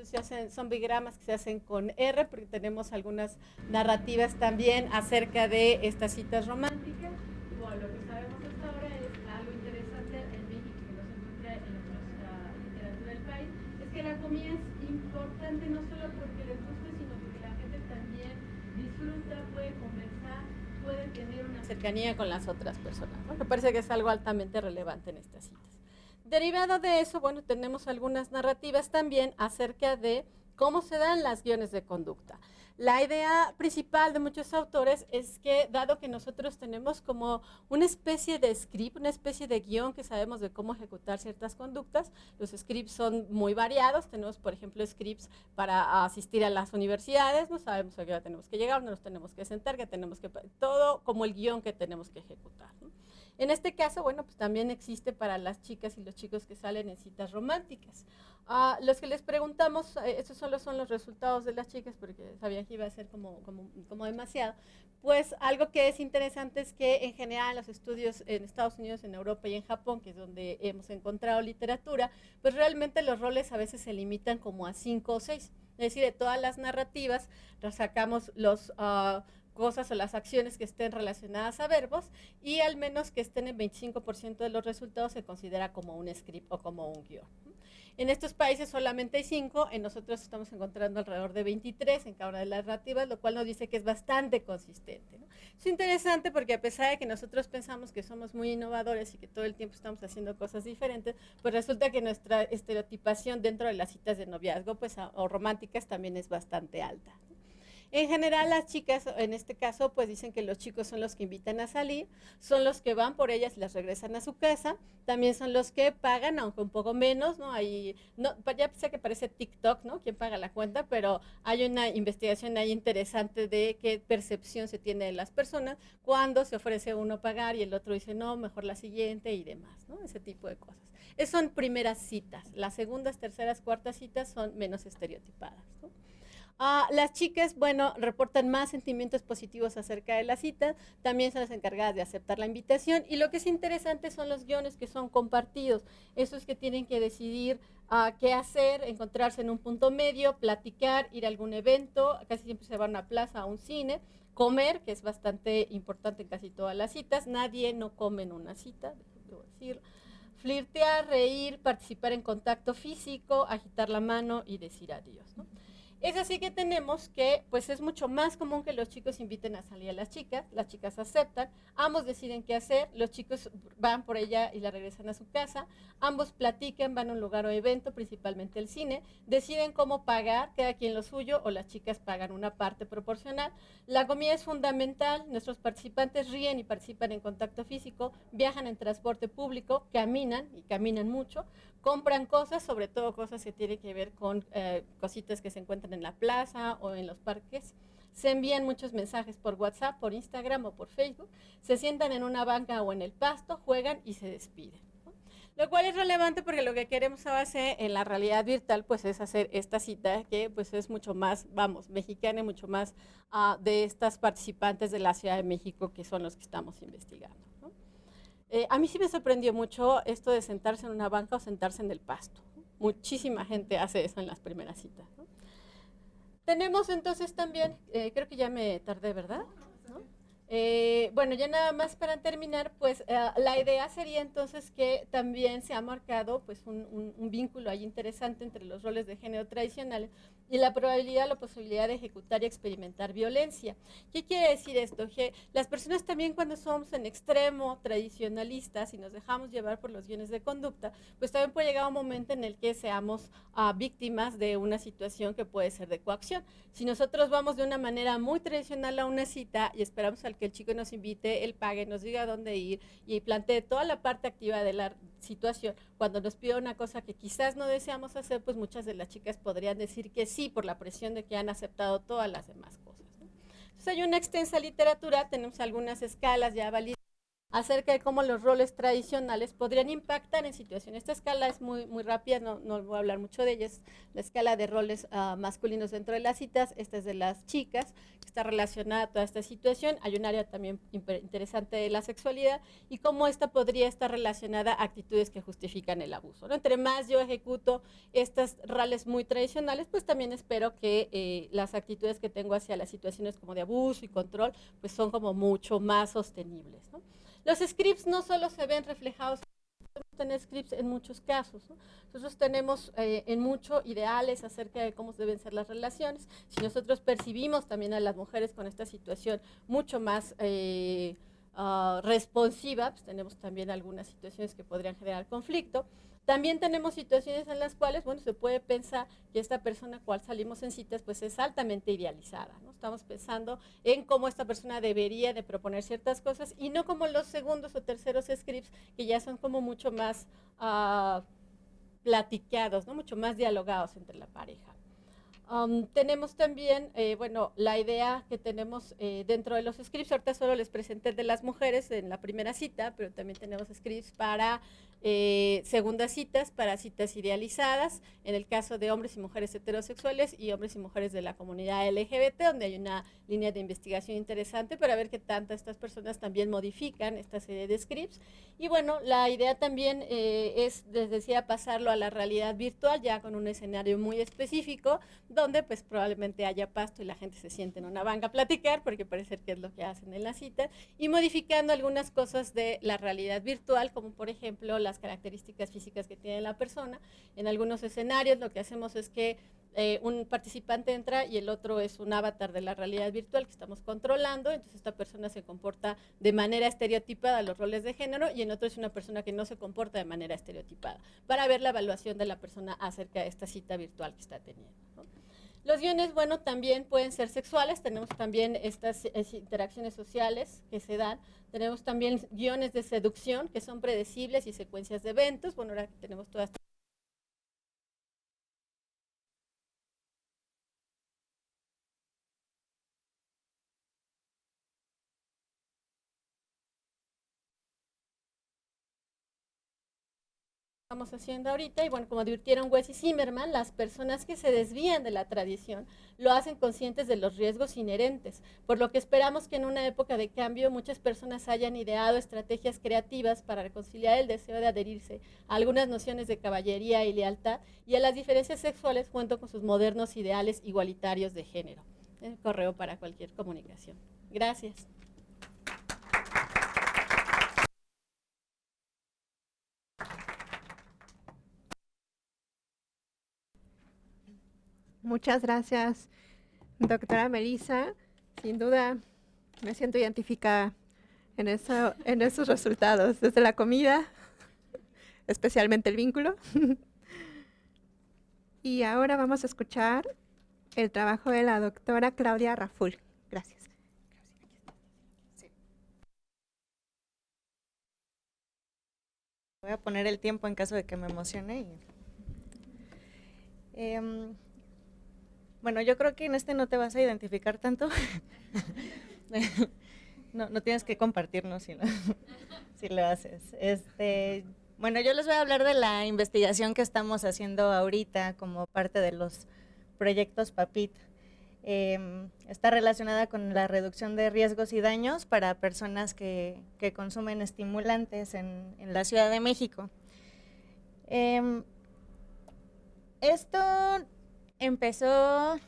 son bigramas que se hacen con R, porque tenemos algunas narrativas también acerca de estas citas románticas. Y bueno, lo que sabemos hasta ahora es algo interesante en México, que no se encuentra en otra literatura del país, es que la comida es importante no solo porque les guste, sino porque la gente también disfruta, puede conversar, puede tener una cercanía con las otras personas, ¿no? Me parece que es algo altamente relevante en estas citas. Derivado de eso, bueno, tenemos algunas narrativas también acerca de cómo se dan las guiones de conducta. La idea principal de muchos autores es que, dado que nosotros tenemos como una especie de script, una especie de guión que sabemos de cómo ejecutar ciertas conductas, los scripts son muy variados. Tenemos, por ejemplo, scripts para asistir a las universidades, no sabemos a qué hora tenemos que llegar, no nos tenemos que sentar, que tenemos que, todo como el guión que tenemos que ejecutar, ¿no? En este caso, bueno, pues también existe para las chicas y los chicos que salen en citas románticas. Los que les preguntamos, estos solo son los resultados de las chicas, porque sabía que iba a ser como demasiado. Pues algo que es interesante es que en general los estudios en Estados Unidos, en Europa y en Japón, que es donde hemos encontrado literatura, pues realmente los roles a veces se limitan como a 5 o 6. Es decir, de todas las narrativas, sacamos los cosas o las acciones que estén relacionadas a verbos y al menos que estén en 25% de los resultados se considera como un script o como un guión. En estos países solamente hay 5, en nosotros estamos encontrando alrededor de 23 en cada una de las narrativas, lo cual nos dice que es bastante consistente, ¿no? Es interesante porque a pesar de que nosotros pensamos que somos muy innovadores y que todo el tiempo estamos haciendo cosas diferentes, pues resulta que nuestra estereotipación dentro de las citas de noviazgo pues, o románticas también es bastante alta, ¿no? En general las chicas, en este caso, pues dicen que los chicos son los que invitan a salir, son los que van por ellas y las regresan a su casa, también son los que pagan, aunque un poco menos, ¿no? Ahí, no, ya sé que parece TikTok, ¿no? ¿Quién paga la cuenta? Pero hay una investigación ahí interesante de qué percepción se tiene de las personas cuando se ofrece uno pagar y el otro dice, no, mejor la siguiente y demás, ¿no? Ese tipo de cosas. Esas son primeras citas. Las segundas, terceras, cuartas citas son menos estereotipadas, ¿no? Las chicas, bueno, reportan más sentimientos positivos acerca de la cita, también son las encargadas de aceptar la invitación y lo que es interesante son los guiones que son compartidos, esos que tienen que decidir qué hacer, encontrarse en un punto medio, platicar, ir a algún evento, casi siempre se van a una plaza, a un cine, comer, que es bastante importante en casi todas las citas, nadie no come en una cita, debo decir, flirtear, reír, participar en contacto físico, agitar la mano y decir adiós, ¿no? Es así que tenemos que, pues es mucho más común que los chicos inviten a salir a las chicas aceptan, ambos deciden qué hacer, los chicos van por ella y la regresan a su casa, ambos platican, van a un lugar o evento, principalmente el cine, deciden cómo pagar, cada quien lo suyo, o las chicas pagan una parte proporcional. La comida es fundamental, nuestros participantes ríen y participan en contacto físico, viajan en transporte público, caminan, y caminan mucho, compran cosas, sobre todo cosas que tienen que ver con cositas que se encuentran en la plaza o en los parques. Se envían muchos mensajes por WhatsApp, por Instagram o por Facebook, se sientan en una banca o en el pasto, juegan y se despiden, ¿no? Lo cual es relevante porque lo que queremos hacer en la realidad virtual pues es hacer esta cita que pues es mucho más, vamos, mexicana y mucho más de estas participantes de la Ciudad de México que son los que estamos investigando, ¿no? A mí sí me sorprendió mucho esto de sentarse en una banca o sentarse en el pasto. Muchísima gente hace eso en las primeras citas, ¿no? Tenemos entonces también, creo que ya me tardé, ¿verdad? ¿No? Bueno, ya nada más para terminar, pues la idea sería entonces que también se ha marcado pues un vínculo ahí interesante entre los roles de género tradicionales y la probabilidad, la posibilidad de ejecutar y experimentar violencia. ¿Qué quiere decir esto? Que las personas también cuando somos en extremo tradicionalistas y nos dejamos llevar por los guiones de conducta, pues también puede llegar un momento en el que seamos víctimas de una situación que puede ser de coacción. Si nosotros vamos de una manera muy tradicional a una cita y esperamos al que el chico nos invite, él pague, nos diga dónde ir y plantee toda la parte activa de la situación, cuando nos pida una cosa que quizás no deseamos hacer, pues muchas de las chicas podrían decir que sí por la presión de que han aceptado todas las demás cosas, ¿no? Entonces hay una extensa literatura, tenemos algunas escalas ya validadas acerca de cómo los roles tradicionales podrían impactar en situaciones. Esta escala es muy rápida, no voy a hablar mucho de ella, es la escala de roles masculinos dentro de las citas, esta es de las chicas, que está relacionada a toda esta situación. Hay un área también interesante de la sexualidad y cómo esta podría estar relacionada a actitudes que justifican el abuso, ¿no? Entre más yo ejecuto estos roles muy tradicionales, pues también espero que las actitudes que tengo hacia las situaciones como de abuso y control, pues son como mucho más sostenibles, ¿no? Los scripts no solo se ven reflejados, podemos tener scripts en muchos casos, ¿no? Nosotros tenemos en mucho ideales acerca de cómo deben ser las relaciones. Si nosotros percibimos también a las mujeres con esta situación mucho más responsiva, pues tenemos también algunas situaciones que podrían generar conflicto. También tenemos situaciones en las cuales, bueno, se puede pensar que esta persona cual salimos en citas, pues es altamente idealizada, ¿no? Estamos pensando en cómo esta persona debería de proponer ciertas cosas y no como los segundos o terceros scripts que ya son como mucho más platicados, ¿no? Mucho más dialogados entre la pareja. Tenemos también, bueno, la idea que tenemos dentro de los scripts, ahorita solo les presenté el de las mujeres en la primera cita, pero también tenemos scripts para segundas citas, para citas idealizadas, en el caso de hombres y mujeres heterosexuales y hombres y mujeres de la comunidad LGBT, donde hay una línea de investigación interesante para ver qué tanto estas personas también modifican esta serie de scripts. Y bueno, la idea también es, les decía, pasarlo a la realidad virtual, ya con un escenario muy específico, donde pues probablemente haya pasto y la gente se siente en una banca a platicar, porque parece que es lo que hacen en la cita, y modificando algunas cosas de la realidad virtual, como por ejemplo las características físicas que tiene la persona. En algunos escenarios lo que hacemos es que un participante entra y el otro es un avatar de la realidad virtual que estamos controlando, entonces esta persona se comporta de manera estereotipada a los roles de género y en otro es una persona que no se comporta de manera estereotipada, para ver la evaluación de la persona acerca de esta cita virtual que está teniendo, ¿no? Los guiones, bueno, también pueden ser sexuales, tenemos también estas interacciones sociales que se dan, tenemos también guiones de seducción que son predecibles y secuencias de eventos, bueno, ahora tenemos todas estas. Estamos haciendo ahorita, y bueno, como advirtieron Wes y Zimmerman, las personas que se desvían de la tradición lo hacen conscientes de los riesgos inherentes, por lo que esperamos que en una época de cambio muchas personas hayan ideado estrategias creativas para reconciliar el deseo de adherirse a algunas nociones de caballería y lealtad y a las diferencias sexuales junto con sus modernos ideales igualitarios de género. El correo para cualquier comunicación. Gracias. Muchas gracias, doctora Melissa. Sin duda me siento identificada en esos resultados, desde la comida, especialmente el vínculo. Y ahora vamos a escuchar el trabajo de la doctora Claudia Raful. Gracias. Voy a poner el tiempo en caso de que me emocione. Bueno, yo creo que en este no te vas a identificar tanto. No tienes que compartirnos si lo haces. Bueno, yo les voy a hablar de la investigación que estamos haciendo ahorita como parte de los proyectos PAPIT. Está relacionada con la reducción de riesgos y daños para personas que consumen estimulantes en la Ciudad de México. Esto empezó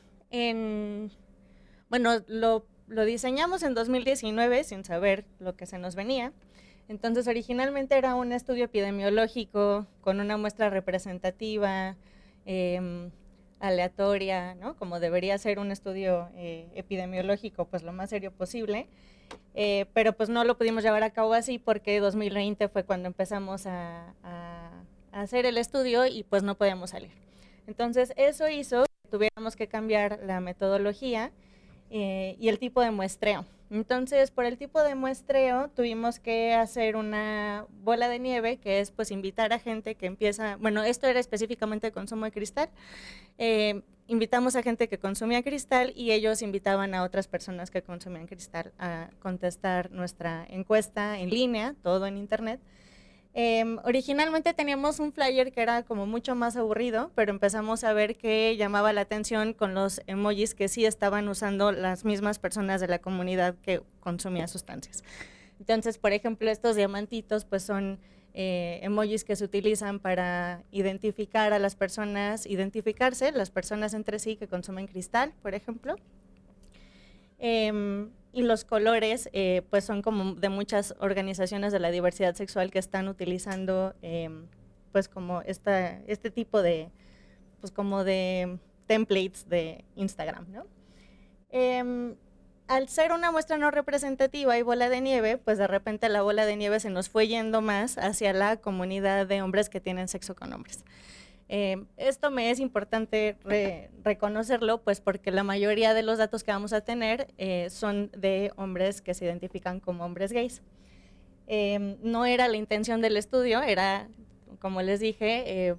bueno, lo diseñamos en 2019 sin saber lo que se nos venía. Entonces, originalmente era un estudio epidemiológico con una muestra representativa, aleatoria, ¿no? Como debería ser un estudio epidemiológico, pues lo más serio posible. Pero pues no lo pudimos llevar a cabo así porque 2020 fue cuando empezamos a hacer el estudio y pues no podíamos salir. Entonces, eso hizo que tuviéramos que cambiar la metodología y el tipo de muestreo. Entonces, por el tipo de muestreo, tuvimos que hacer una bola de nieve, que es pues invitar a gente que empieza, bueno, esto era específicamente consumo de cristal, invitamos a gente que consumía cristal y ellos invitaban a otras personas que consumían cristal a contestar nuestra encuesta en línea, todo en internet. Originalmente teníamos un flyer que era como mucho más aburrido, pero empezamos a ver que llamaba la atención con los emojis que sí estaban usando las mismas personas de la comunidad que consumía sustancias. Entonces, por ejemplo, estos diamantitos pues son emojis que se utilizan para identificar a las personas, identificarse las personas entre sí que consumen cristal, por ejemplo. Y los colores pues son como de muchas organizaciones de la diversidad sexual que están utilizando pues como este tipo de pues como de templates de Instagram, ¿no? Al ser una muestra no representativa y bola de nieve, pues de repente la bola de nieve se nos fue yendo más hacia la comunidad de hombres que tienen sexo con hombres. Esto me es importante reconocerlo, pues porque la mayoría de los datos que vamos a tener son de hombres que se identifican como hombres gays. No era la intención del estudio, era, como les dije,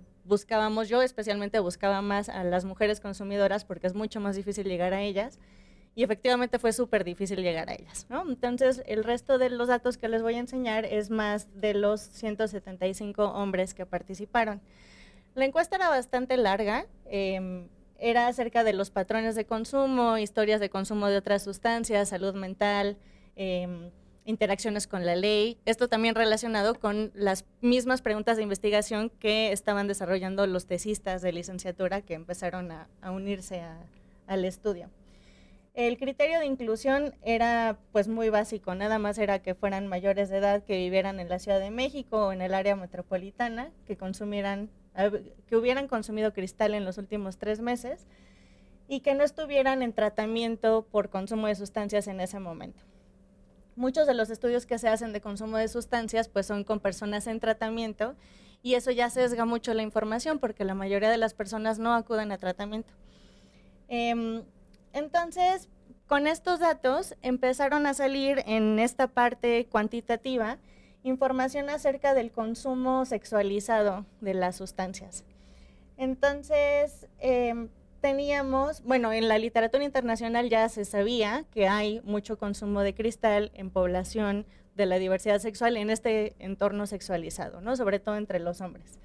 yo especialmente buscaba más a las mujeres consumidoras porque es mucho más difícil llegar a ellas. Y efectivamente fue súper difícil llegar a ellas, ¿no? Entonces, el resto de los datos que les voy a enseñar es más de los 175 hombres que participaron. La encuesta era bastante larga, era acerca de los patrones de consumo, historias de consumo de otras sustancias, salud mental, interacciones con la ley. Esto también relacionado con las mismas preguntas de investigación que estaban desarrollando los tesistas de licenciatura que empezaron a unirse al estudio. El criterio de inclusión era pues muy básico, nada más era que fueran mayores de edad, que vivieran en la Ciudad de México o en el área metropolitana, que hubieran consumido cristal en los últimos 3 meses y que no estuvieran en tratamiento por consumo de sustancias en ese momento. Muchos de los estudios que se hacen de consumo de sustancias pues son con personas en tratamiento y eso ya sesga mucho la información porque la mayoría de las personas no acuden a tratamiento. Entonces, con estos datos empezaron a salir en esta parte cuantitativa información acerca del consumo sexualizado de las sustancias. Entonces, teníamos, bueno, en la literatura internacional ya se sabía que hay mucho consumo de cristal en población de la diversidad sexual en este entorno sexualizado, ¿no? Sobre todo entre los hombres.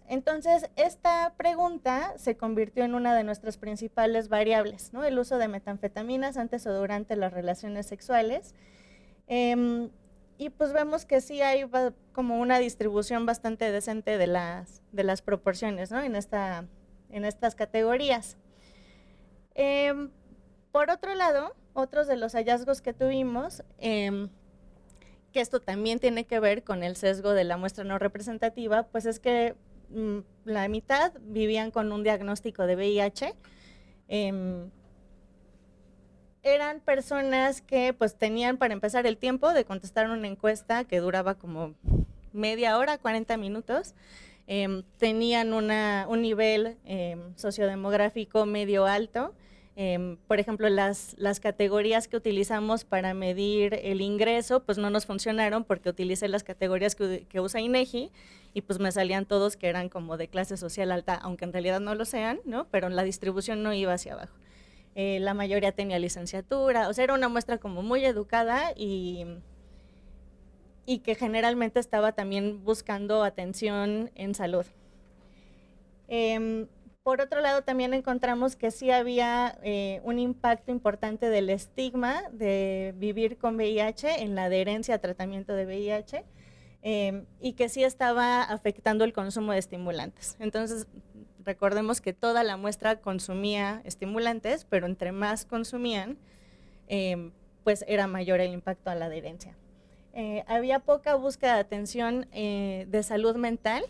Entonces, esta pregunta se convirtió en una de nuestras principales variables, ¿no? El uso de metanfetaminas antes o durante las relaciones sexuales. Y pues vemos que sí hay como una distribución bastante decente de las proporciones, ¿no? en estas categorías. Por otro lado, otros de los hallazgos que tuvimos, que esto también tiene que ver con el sesgo de la muestra no representativa, pues es que la mitad vivían con un diagnóstico de VIH. Eran personas que pues tenían para empezar el tiempo de contestar una encuesta que duraba como media hora, 40 minutos. Tenían un nivel sociodemográfico medio alto. Por ejemplo, las categorías que utilizamos para medir el ingreso, pues no nos funcionaron porque utilicé las categorías que usa INEGI y pues me salían todos que eran como de clase social alta, aunque en realidad no lo sean, ¿no? Pero la distribución no iba hacia abajo. La mayoría tenía licenciatura, o sea, era una muestra como muy educada y que generalmente estaba también buscando atención en salud. Por otro lado, también encontramos que sí había un impacto importante del estigma de vivir con VIH en la adherencia a tratamiento de VIH y que sí estaba afectando el consumo de estimulantes. Entonces, recordemos que toda la muestra consumía estimulantes, pero entre más consumían, pues era mayor el impacto a la adherencia. Había poca búsqueda de atención de salud mental,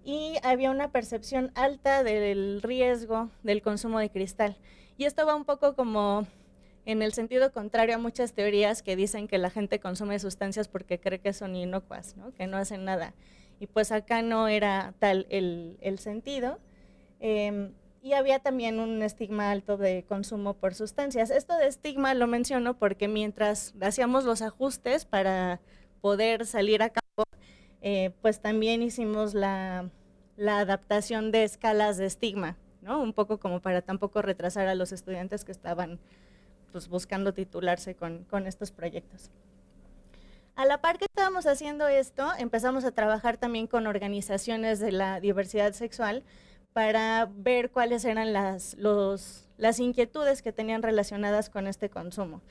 y había una percepción alta del riesgo del consumo de cristal. Y esto va un poco como en el sentido contrario a muchas teorías que dicen que la gente consume sustancias porque cree que son inocuas, ¿no? Que no hacen nada. Y pues acá no era tal el sentido. Y había también un estigma alto de consumo por sustancias. Esto de estigma lo menciono porque mientras hacíamos los ajustes para poder salir a cabo, pues también hicimos la adaptación de escalas de estigma, ¿no? Un poco como para tampoco retrasar a los estudiantes que estaban pues, buscando titularse con estos proyectos. A la par que estábamos haciendo esto, empezamos a trabajar también con organizaciones de la diversidad sexual para ver cuáles eran las inquietudes que tenían relacionadas con este consumo.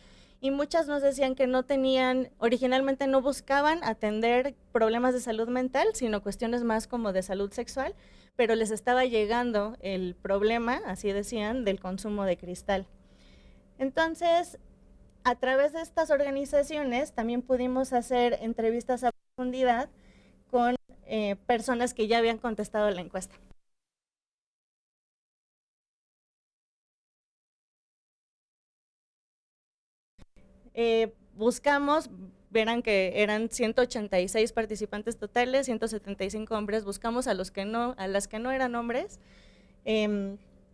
Y muchas nos decían que no tenían, originalmente no buscaban atender problemas de salud mental, sino cuestiones más como de salud sexual, pero les estaba llegando el problema, así decían, del consumo de cristal. Entonces, a través de estas organizaciones también pudimos hacer entrevistas a profundidad con personas que ya habían contestado la encuesta. Buscamos, verán que eran 186 participantes totales, 175 hombres, buscamos a las que no eran hombres.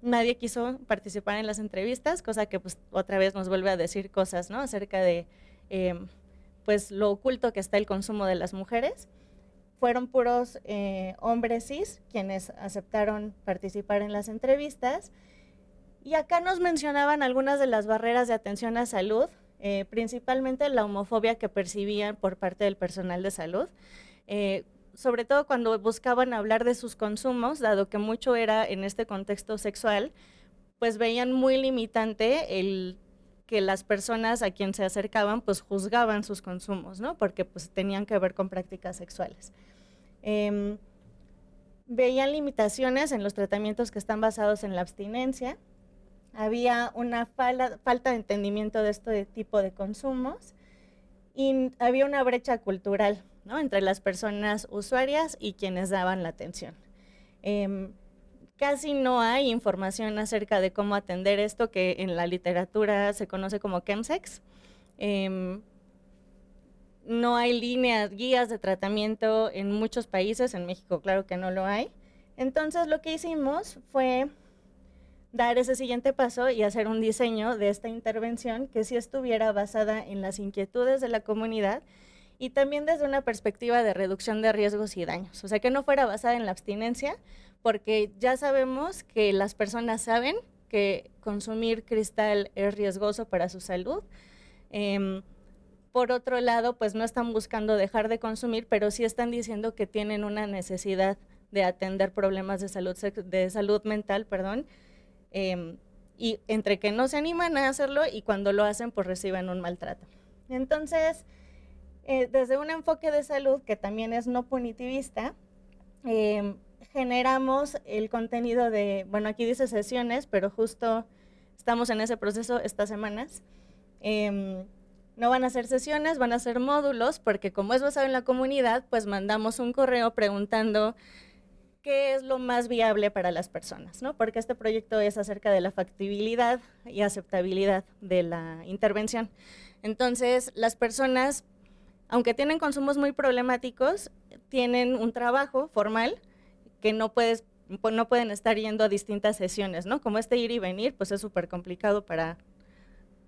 Nadie quiso participar en las entrevistas, cosa que pues otra vez nos vuelve a decir cosas, ¿no? Acerca de pues lo oculto que está el consumo de las mujeres. fueron puros hombres cis quienes aceptaron participar en las entrevistas. Y acá nos mencionaban algunas de las barreras de atención a salud, principalmente la homofobia que percibían por parte del personal de salud, sobre todo cuando buscaban hablar de sus consumos, dado que mucho era en este contexto sexual, pues veían muy limitante el que las personas a quien se acercaban pues juzgaban sus consumos, ¿no? Porque pues tenían que ver con prácticas sexuales. Veían limitaciones en los tratamientos que están basados en la abstinencia. Había una falta de entendimiento de este tipo de consumos y había una brecha cultural, ¿no? Entre las personas usuarias y quienes daban la atención. Casi no hay información acerca de cómo atender esto, que en la literatura se conoce como chemsex. No hay guías de tratamiento en muchos países, en México claro que no lo hay. Entonces lo que hicimos fue dar ese siguiente paso y hacer un diseño de esta intervención que sí estuviera basada en las inquietudes de la comunidad y también desde una perspectiva de reducción de riesgos y daños. O sea, que no fuera basada en la abstinencia, porque ya sabemos que las personas saben que consumir cristal es riesgoso para su salud. Por otro lado, pues no están buscando dejar de consumir, pero sí están diciendo que tienen una necesidad de atender problemas de salud mental, y entre que no se animan a hacerlo y cuando lo hacen, pues reciben un maltrato. Entonces, desde un enfoque de salud que también es no punitivista, generamos el contenido de, bueno, aquí dice sesiones, pero justo estamos en ese proceso estas semanas. No van a ser sesiones, van a ser módulos, porque como es basado en la comunidad, pues mandamos un correo preguntando qué es lo más viable para las personas, ¿no? Porque este proyecto es acerca de la factibilidad y aceptabilidad de la intervención. Entonces, las personas, aunque tienen consumos muy problemáticos, tienen un trabajo formal que no pueden estar yendo a distintas sesiones, ¿no? Como ir y venir, pues es súper complicado para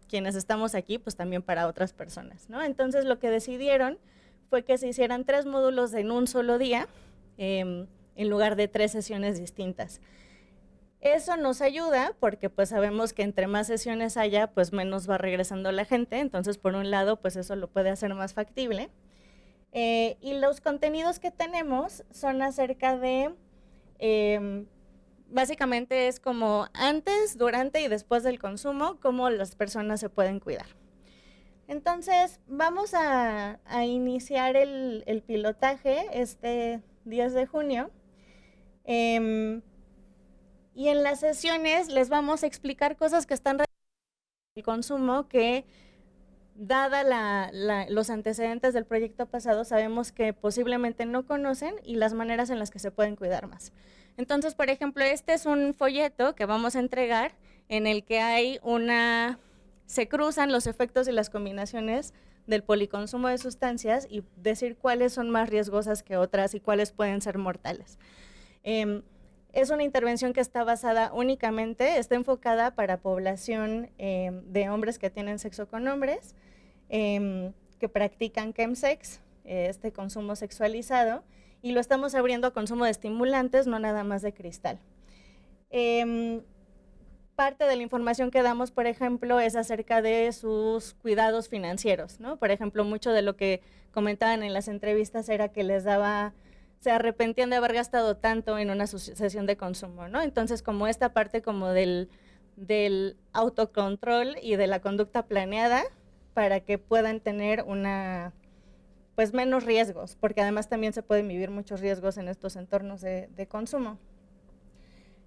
quienes estamos aquí, pues también para otras personas, ¿no? Entonces, lo que decidieron fue que se hicieran 3 módulos en un solo día, en lugar de 3 sesiones distintas. Eso nos ayuda porque pues sabemos que entre más sesiones haya, pues menos va regresando la gente, entonces por un lado pues eso lo puede hacer más factible. Y los contenidos que tenemos son acerca de, básicamente es como antes, durante y después del consumo, cómo las personas se pueden cuidar. Entonces vamos a iniciar el pilotaje este 10 de junio. Y en las sesiones les vamos a explicar cosas que están relacionadas con el consumo que, dada los antecedentes del proyecto pasado, sabemos que posiblemente no conocen y las maneras en las que se pueden cuidar más. Entonces, por ejemplo, este es un folleto que vamos a entregar en el que se cruzan los efectos y las combinaciones del policonsumo de sustancias y decir cuáles son más riesgosas que otras y cuáles pueden ser mortales. Es una intervención que está enfocada para población de hombres que tienen sexo con hombres, que practican chemsex, este consumo sexualizado, y lo estamos abriendo a consumo de estimulantes, no nada más de cristal. Parte de la información que damos, por ejemplo, es acerca de sus cuidados financieros, ¿no? Por ejemplo, mucho de lo que comentaban en las entrevistas era que se arrepentían de haber gastado tanto en una sesión de consumo, ¿no? Entonces, como esta parte como del autocontrol y de la conducta planeada para que puedan tener pues menos riesgos, porque además también se pueden vivir muchos riesgos en estos entornos de consumo.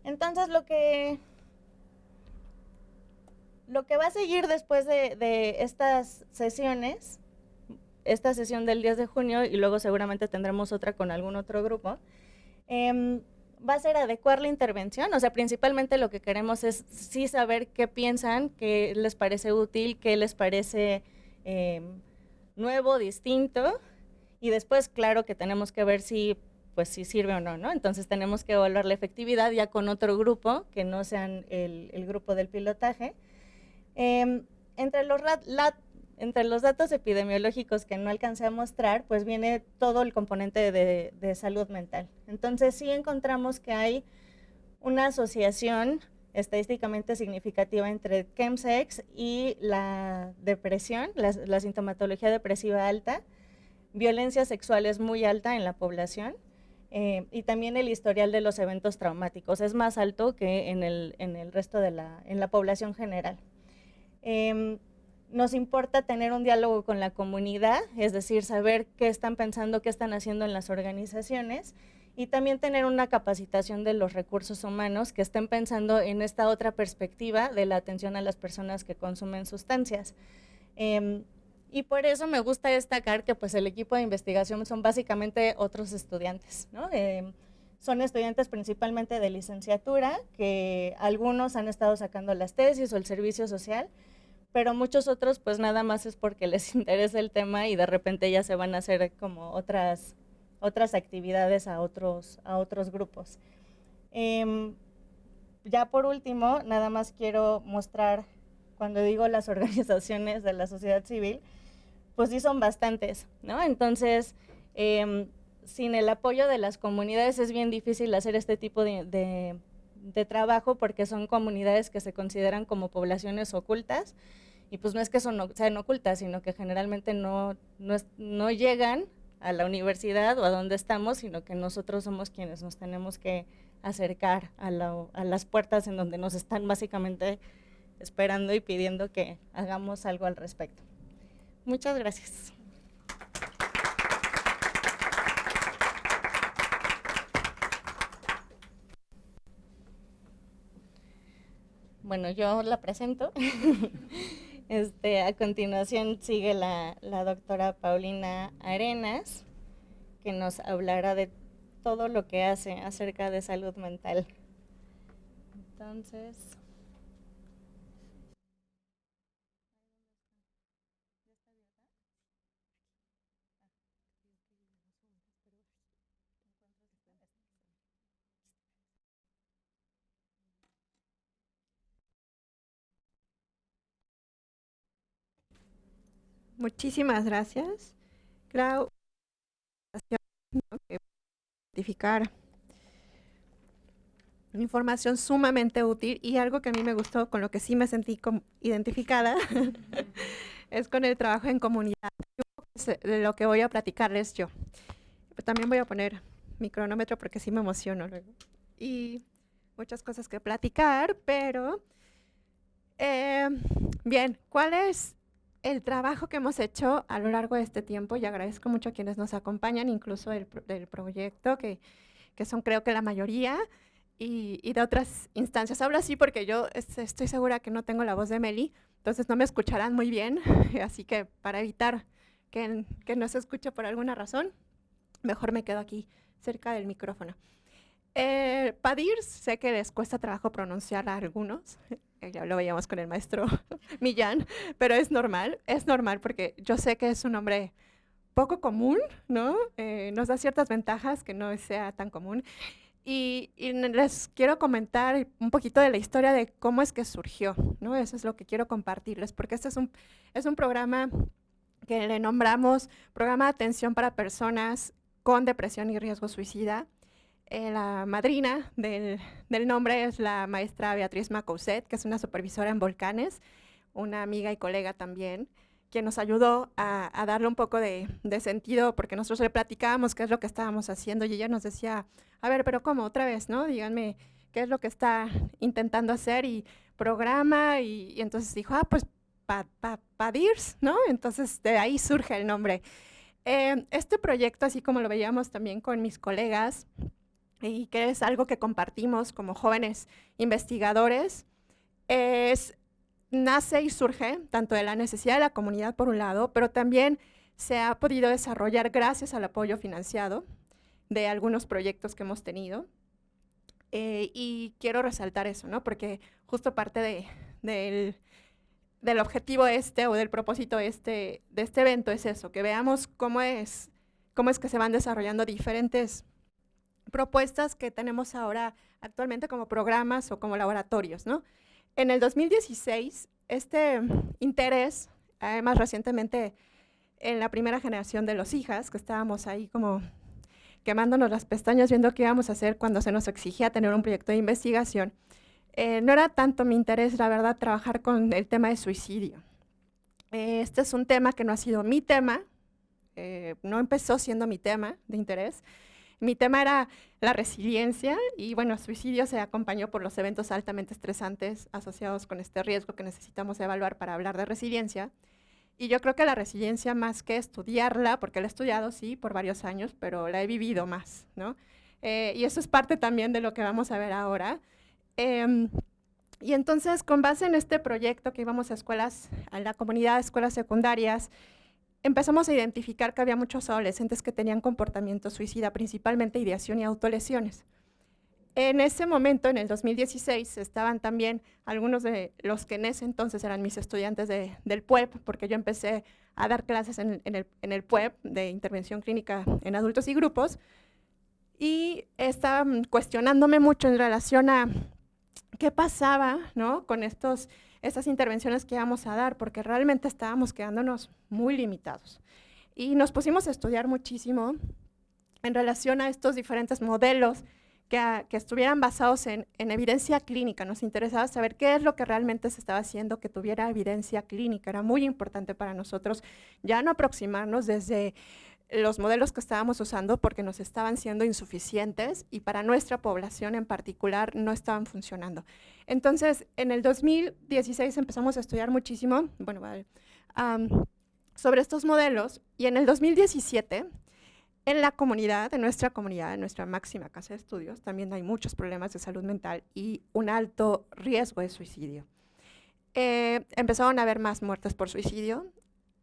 Entonces, lo que va a seguir después de estas sesiones, esta sesión del 10 de junio y luego seguramente tendremos otra con algún otro grupo, va a ser adecuar la intervención. O sea, principalmente lo que queremos es sí saber qué piensan, qué les parece útil, qué les parece nuevo, distinto, y después, claro, que tenemos que ver si sirve o no, ¿no? Entonces tenemos que evaluar la efectividad ya con otro grupo, que no sean el grupo del pilotaje. Entre los entre los datos epidemiológicos que no alcancé a mostrar, pues viene todo el componente de salud mental. Entonces sí encontramos que hay una asociación estadísticamente significativa entre chemsex y la depresión, la sintomatología depresiva alta, violencia sexual es muy alta en la población, y también el historial de los eventos traumáticos es más alto que en el resto de la población general. Nos importa tener un diálogo con la comunidad, es decir, saber qué están pensando, qué están haciendo en las organizaciones, y también tener una capacitación de los recursos humanos que estén pensando en esta otra perspectiva de la atención a las personas que consumen sustancias. Y por eso me gusta destacar que pues el equipo de investigación son básicamente otros estudiantes, ¿no? Son estudiantes principalmente de licenciatura, que algunos han estado sacando las tesis o el servicio social, pero muchos otros pues nada más es porque les interesa el tema y de repente ya se van a hacer como otras actividades a otros grupos. Ya por último, nada más quiero mostrar, cuando digo las organizaciones de la sociedad civil, pues sí son bastantes, ¿no? Entonces, sin el apoyo de las comunidades es bien difícil hacer este tipo de trabajo, porque son comunidades que se consideran como poblaciones ocultas, y pues no es que sean ocultas, sino que generalmente no llegan a la universidad o a donde estamos, sino que nosotros somos quienes nos tenemos que acercar a las puertas en donde nos están básicamente esperando y pidiendo que hagamos algo al respecto. Muchas gracias. Bueno, yo la presento. A continuación sigue la doctora Paulina Arenas, que nos hablará de todo lo que hace acerca de salud mental. Entonces, Muchísimas gracias, Clau. Identificar información sumamente útil, y algo que a mí me gustó, con lo que sí me sentí identificada, es con el trabajo en comunidad, de lo que voy a platicarles yo. También voy a poner mi cronómetro porque sí me emociono luego. Y muchas cosas que platicar, pero bien, ¿cuál es el trabajo que hemos hecho a lo largo de este tiempo? Y agradezco mucho a quienes nos acompañan, incluso del proyecto, que son creo que la mayoría, y de otras instancias. Hablo así porque yo estoy segura que no tengo la voz de Meli, entonces no me escucharán muy bien, así que para evitar que no se escuche por alguna razón, mejor me quedo aquí cerca del micrófono. PADIRS, sé que les cuesta trabajo pronunciar a algunos, ya lo veíamos con el maestro Millán, pero es normal porque yo sé que es un nombre poco común, ¿no? Nos da ciertas ventajas que no sea tan común. Y les quiero comentar un poquito de la historia de cómo es que surgió, ¿no? Eso es lo que quiero compartirles, porque este es un programa que le nombramos Programa de Atención para Personas con Depresión y Riesgo Suicida. La madrina del nombre es la maestra Beatriz Macouset, que es una supervisora en volcanes, una amiga y colega también, quien nos ayudó a darle un poco de sentido, porque nosotros le platicábamos qué es lo que estábamos haciendo, y ella nos decía, a ver, pero ¿cómo? Otra vez, ¿no? Díganme qué es lo que está intentando hacer, y programa, y entonces dijo, pues PADIRS, ¿no? Entonces de ahí surge el nombre. Este proyecto, así como lo veíamos también con mis colegas, y que es algo que compartimos como jóvenes investigadores, nace y surge tanto de la necesidad de la comunidad por un lado, pero también se ha podido desarrollar gracias al apoyo financiado de algunos proyectos que hemos tenido. Y quiero resaltar eso, ¿no? Porque justo parte del objetivo o del propósito de este evento es eso, que veamos cómo es que se van desarrollando diferentes propuestas que tenemos ahora actualmente como programas o como laboratorios, ¿no? En el 2016, este interés más recientemente en la primera generación de los hijas, que estábamos ahí como quemándonos las pestañas viendo qué íbamos a hacer cuando se nos exigía tener un proyecto de investigación. No era tanto mi interés, la verdad, trabajar con el tema de suicidio. Este es un tema que no ha sido mi tema, no empezó siendo mi tema de interés. Mi tema era la resiliencia y bueno, el suicidio se acompañó por los eventos altamente estresantes asociados con este riesgo que necesitamos evaluar para hablar de resiliencia. Y yo creo que la resiliencia, más que estudiarla, porque la he estudiado, sí, por varios años, pero la he vivido más, ¿no? Y eso es parte también de lo que vamos a ver ahora. Y entonces, con base en este proyecto que íbamos a escuelas, a la comunidad de escuelas secundarias, empezamos a identificar que había muchos adolescentes que tenían comportamiento suicida, principalmente ideación y autolesiones. En ese momento, en el 2016, estaban también algunos de los que en ese entonces eran mis estudiantes del PUEP, porque yo empecé a dar clases en el PUEP de intervención clínica en adultos y grupos, y estaban cuestionándome mucho en relación a qué pasaba, ¿no?, con estas intervenciones que íbamos a dar, porque realmente estábamos quedándonos muy limitados. Y nos pusimos a estudiar muchísimo en relación a estos diferentes modelos que estuvieran basados en evidencia clínica. Nos interesaba saber qué es lo que realmente se estaba haciendo que tuviera evidencia clínica. Era muy importante para nosotros ya no aproximarnos desde los modelos que estábamos usando porque nos estaban siendo insuficientes y para nuestra población en particular no estaban funcionando. Entonces, en el 2016 empezamos a estudiar muchísimo, sobre estos modelos, y en el 2017, en la comunidad, en nuestra máxima casa de estudios, también hay muchos problemas de salud mental y un alto riesgo de suicidio. Empezaron a haber más muertes por suicidio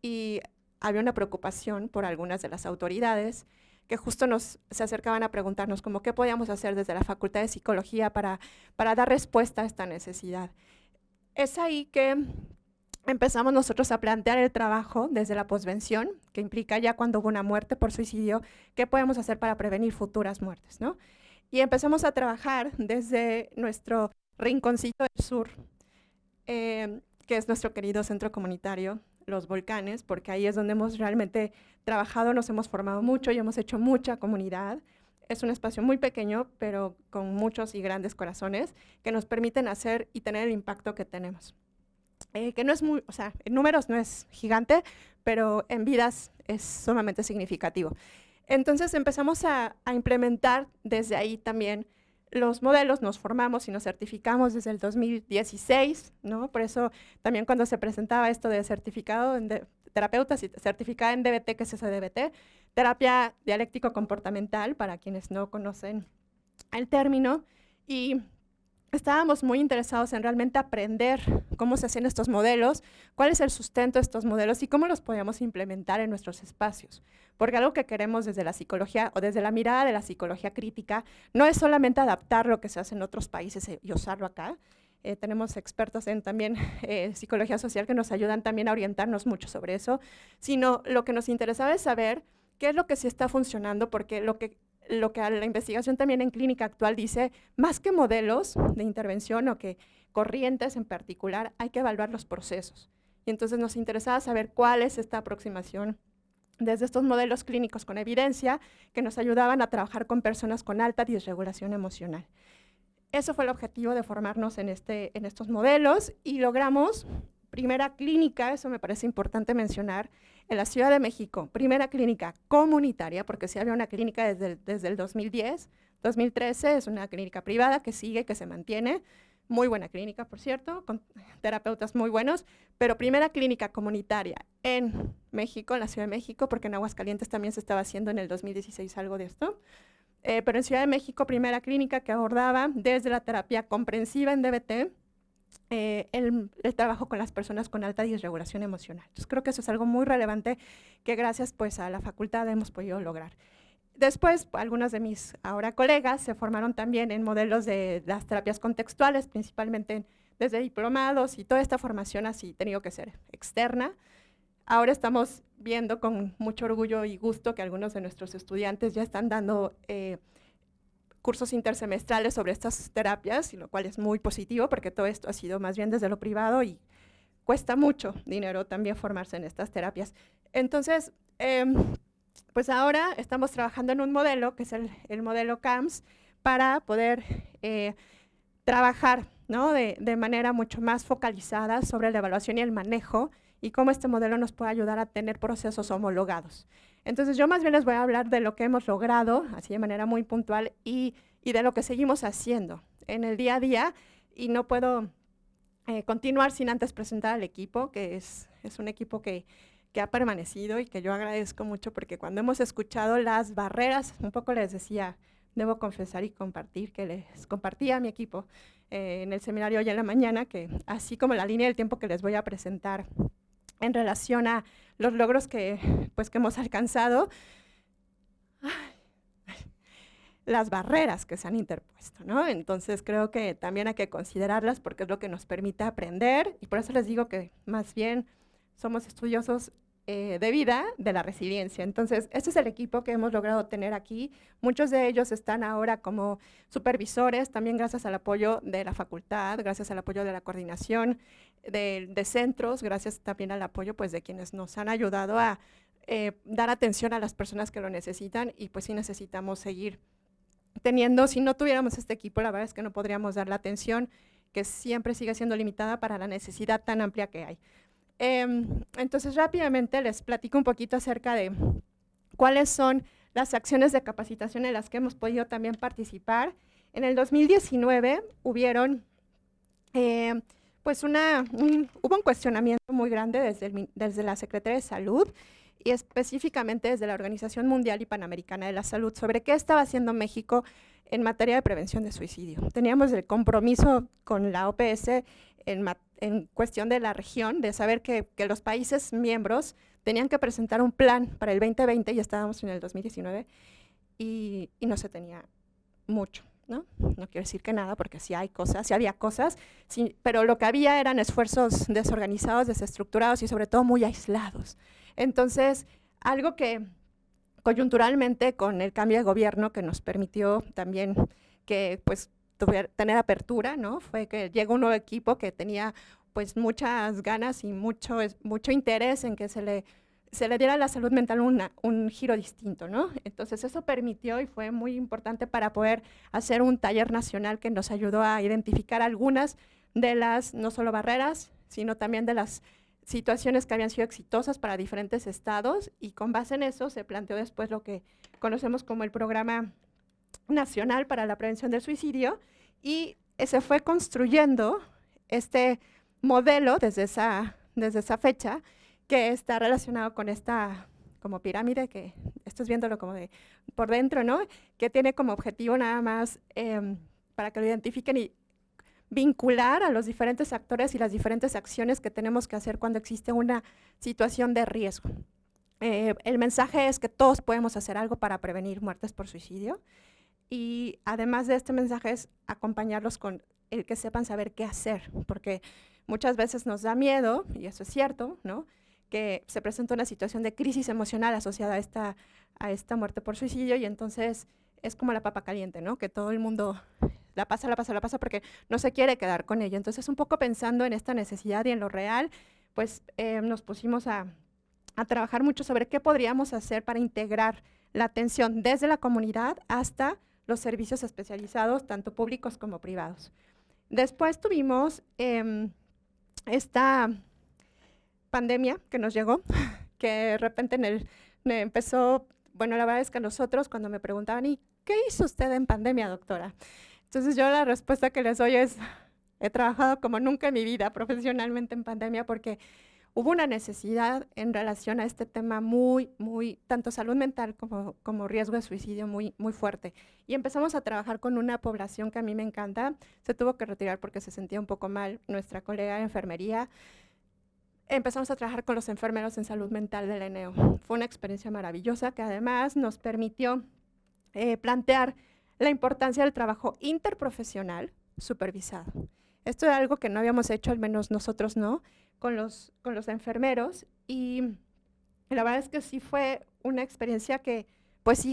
y había una preocupación por algunas de las autoridades que justo se acercaban a preguntarnos como qué podíamos hacer desde la Facultad de Psicología para dar respuesta a esta necesidad. Es ahí que empezamos nosotros a plantear el trabajo desde la posvención, que implica ya cuando hubo una muerte por suicidio, qué podemos hacer para prevenir futuras muertes, ¿no? Y empezamos a trabajar desde nuestro rinconcito del sur, que es nuestro querido centro comunitario, Los Volcanes, porque ahí es donde hemos realmente trabajado, nos hemos formado mucho y hemos hecho mucha comunidad. Es un espacio muy pequeño, pero con muchos y grandes corazones que nos permiten hacer y tener el impacto que tenemos. Que no es muy, o sea, en números no es gigante, pero en vidas es sumamente significativo. Entonces empezamos a implementar desde ahí también los modelos, nos formamos y nos certificamos desde el 2016, ¿no? Por eso también cuando se presentaba esto de certificado en terapeutas y certificada en DBT, que es ese DBT, terapia dialéctico-comportamental, para quienes no conocen el término, y estábamos muy interesados en realmente aprender cómo se hacían estos modelos, cuál es el sustento de estos modelos y cómo los podíamos implementar en nuestros espacios. Porque algo que queremos desde la psicología o desde la mirada de la psicología crítica no es solamente adaptar lo que se hace en otros países y usarlo acá. Tenemos expertos en también psicología social que nos ayudan también a orientarnos mucho sobre eso, sino lo que nos interesaba es saber qué es lo que sí está funcionando, porque lo que la investigación también en clínica actual dice, más que modelos de intervención o que corrientes en particular, hay que evaluar los procesos. Y entonces nos interesaba saber cuál es esta aproximación desde estos modelos clínicos con evidencia que nos ayudaban a trabajar con personas con alta disregulación emocional. Eso fue el objetivo de formarnos en estos modelos y logramos primera clínica, eso me parece importante mencionar, en la Ciudad de México, primera clínica comunitaria, porque sí había una clínica desde el 2010, 2013 es una clínica privada que sigue, que se mantiene, muy buena clínica, por cierto, con terapeutas muy buenos, pero primera clínica comunitaria en México, en la Ciudad de México, porque en Aguascalientes también se estaba haciendo en el 2016 algo de esto, pero en Ciudad de México, primera clínica que abordaba desde la terapia comprensiva en DBT, el trabajo con las personas con alta disregulación emocional. Entonces creo que eso es algo muy relevante que gracias pues a la facultad hemos podido lograr. Después, algunos de mis ahora colegas se formaron también en modelos de las terapias contextuales, principalmente desde diplomados, y toda esta formación así ha tenido que ser externa. Ahora estamos viendo con mucho orgullo y gusto que algunos de nuestros estudiantes ya están dando cursos intersemestrales sobre estas terapias, y lo cual es muy positivo porque todo esto ha sido más bien desde lo privado y cuesta mucho dinero también formarse en estas terapias. Entonces, pues ahora estamos trabajando en un modelo, que es el modelo CAMS, para poder trabajar, ¿no?, de manera mucho más focalizada sobre la evaluación y el manejo, y cómo este modelo nos puede ayudar a tener procesos homologados. Entonces, yo más bien les voy a hablar de lo que hemos logrado, así de manera muy puntual, y de lo que seguimos haciendo en el día a día, y no puedo continuar sin antes presentar al equipo, que es un equipo que ha permanecido y que yo agradezco mucho, porque cuando hemos escuchado las barreras, un poco les decía, debo confesar y compartir, que les compartí a mi equipo en el seminario hoy en la mañana, que así como la línea del tiempo que les voy a presentar en relación a los logros que hemos alcanzado, las barreras que se han interpuesto, ¿no? Entonces creo que también hay que considerarlas, porque es lo que nos permite aprender, y por eso les digo que más bien somos estudiosos de vida de la resiliencia. Entonces, este es el equipo que hemos logrado tener aquí. Muchos de ellos están ahora como supervisores, también gracias al apoyo de la facultad, gracias al apoyo de la coordinación de centros, gracias también al apoyo pues de quienes nos han ayudado a dar atención a las personas que lo necesitan, y pues sí necesitamos seguir teniendo. Si no tuviéramos este equipo, la verdad es que no podríamos dar la atención, que siempre sigue siendo limitada para la necesidad tan amplia que hay. Entonces, rápidamente les platico un poquito acerca de cuáles son las acciones de capacitación en las que hemos podido también participar. En el 2019 hubieron, hubo un cuestionamiento muy grande desde la Secretaría de Salud, y específicamente desde la Organización Mundial y Panamericana de la Salud, sobre qué estaba haciendo México en materia de prevención de suicidio. Teníamos el compromiso con la OPS en cuestión de la región, de saber que los países miembros tenían que presentar un plan para el 2020, y estábamos en el 2019, y no se tenía mucho, ¿no? No quiero decir que nada, porque sí hay cosas, sí había cosas, sí, pero lo que había eran esfuerzos desorganizados, desestructurados y sobre todo muy aislados. Entonces, algo que coyunturalmente con el cambio de gobierno, que nos permitió también que pues tener apertura, ¿no?, fue que llegó un nuevo equipo que tenía pues muchas ganas y mucho interés en que se le diera a la salud mental un giro distinto, ¿no? Entonces eso permitió y fue muy importante para poder hacer un taller nacional que nos ayudó a identificar algunas de las, no solo barreras, sino también de las situaciones que habían sido exitosas para diferentes estados, y con base en eso se planteó después lo que conocemos como el Programa Nacional para la Prevención del Suicidio, y se fue construyendo este modelo desde esa fecha, que está relacionado con esta como pirámide, que estás viéndolo como de por dentro, ¿no?, que tiene como objetivo nada más para que lo identifiquen y vincular a los diferentes actores y las diferentes acciones que tenemos que hacer cuando existe una situación de riesgo. El mensaje es que todos podemos hacer algo para prevenir muertes por suicidio, y además de este mensaje es acompañarlos con el que sepan saber qué hacer, porque muchas veces nos da miedo, y eso es cierto, ¿no?, que se presenta una situación de crisis emocional asociada a esta muerte por suicidio, y entonces es como la papa caliente, ¿no?, que todo el mundo la pasa porque no se quiere quedar con ella. Entonces, un poco pensando en esta necesidad y en lo real, pues nos pusimos a trabajar mucho sobre qué podríamos hacer para integrar la atención desde la comunidad hasta los servicios especializados, tanto públicos como privados. Después tuvimos esta pandemia que nos llegó, que de repente empezó, bueno, la verdad es que nosotros cuando me preguntaban, ¿y qué hizo usted en pandemia, doctora? Entonces yo la respuesta que les doy es, he trabajado como nunca en mi vida profesionalmente en pandemia, porque hubo una necesidad en relación a este tema muy, tanto salud mental como riesgo de suicidio muy fuerte. Y empezamos a trabajar con una población que a mí me encanta. Se tuvo que retirar porque se sentía un poco mal nuestra colega de enfermería. Empezamos a trabajar con los enfermeros en salud mental del ENEO. Fue una experiencia maravillosa que además nos permitió plantear la importancia del trabajo interprofesional supervisado. Esto es algo que no habíamos hecho, al menos nosotros no, con los enfermeros, y la verdad es que sí fue una experiencia que pues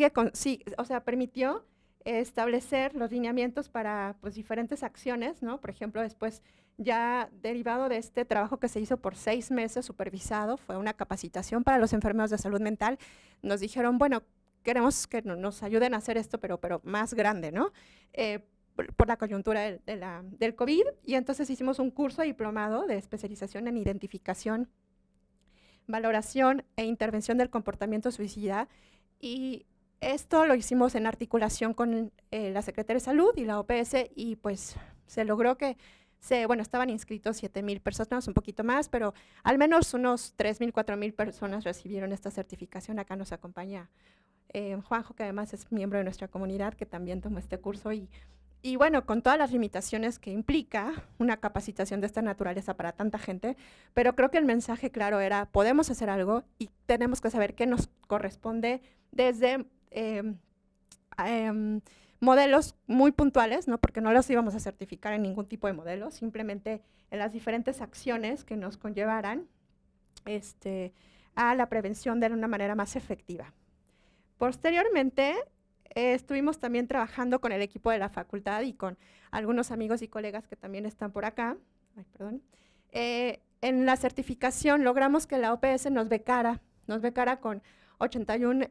permitió establecer los lineamientos para pues diferentes acciones, ¿no? Por ejemplo, después ya derivado de este trabajo que se hizo por 6 meses supervisado, fue una capacitación para los enfermeros de salud mental, nos dijeron, bueno, queremos que nos ayuden a hacer esto, pero más grande, ¿no? Por la coyuntura del COVID, y entonces hicimos un curso diplomado de especialización en identificación, valoración e intervención del comportamiento suicida, y esto lo hicimos en articulación con la Secretaría de Salud y la OPS, y pues se logró que estaban inscritos 7,000 personas, un poquito más, pero al menos unos 3,000, 4,000 personas recibieron esta certificación. Acá nos acompaña Juanjo, que además es miembro de nuestra comunidad, que también tomó este curso, y bueno, con todas las limitaciones que implica una capacitación de esta naturaleza para tanta gente, pero creo que el mensaje claro era, podemos hacer algo y tenemos que saber qué nos corresponde desde modelos muy puntuales, ¿no? Porque no los íbamos a certificar en ningún tipo de modelo, simplemente en las diferentes acciones que nos conllevaran a la prevención de una manera más efectiva. Posteriormente, estuvimos también trabajando con el equipo de la facultad y con algunos amigos y colegas que también están por acá. En la certificación logramos que la OPS nos becara con 81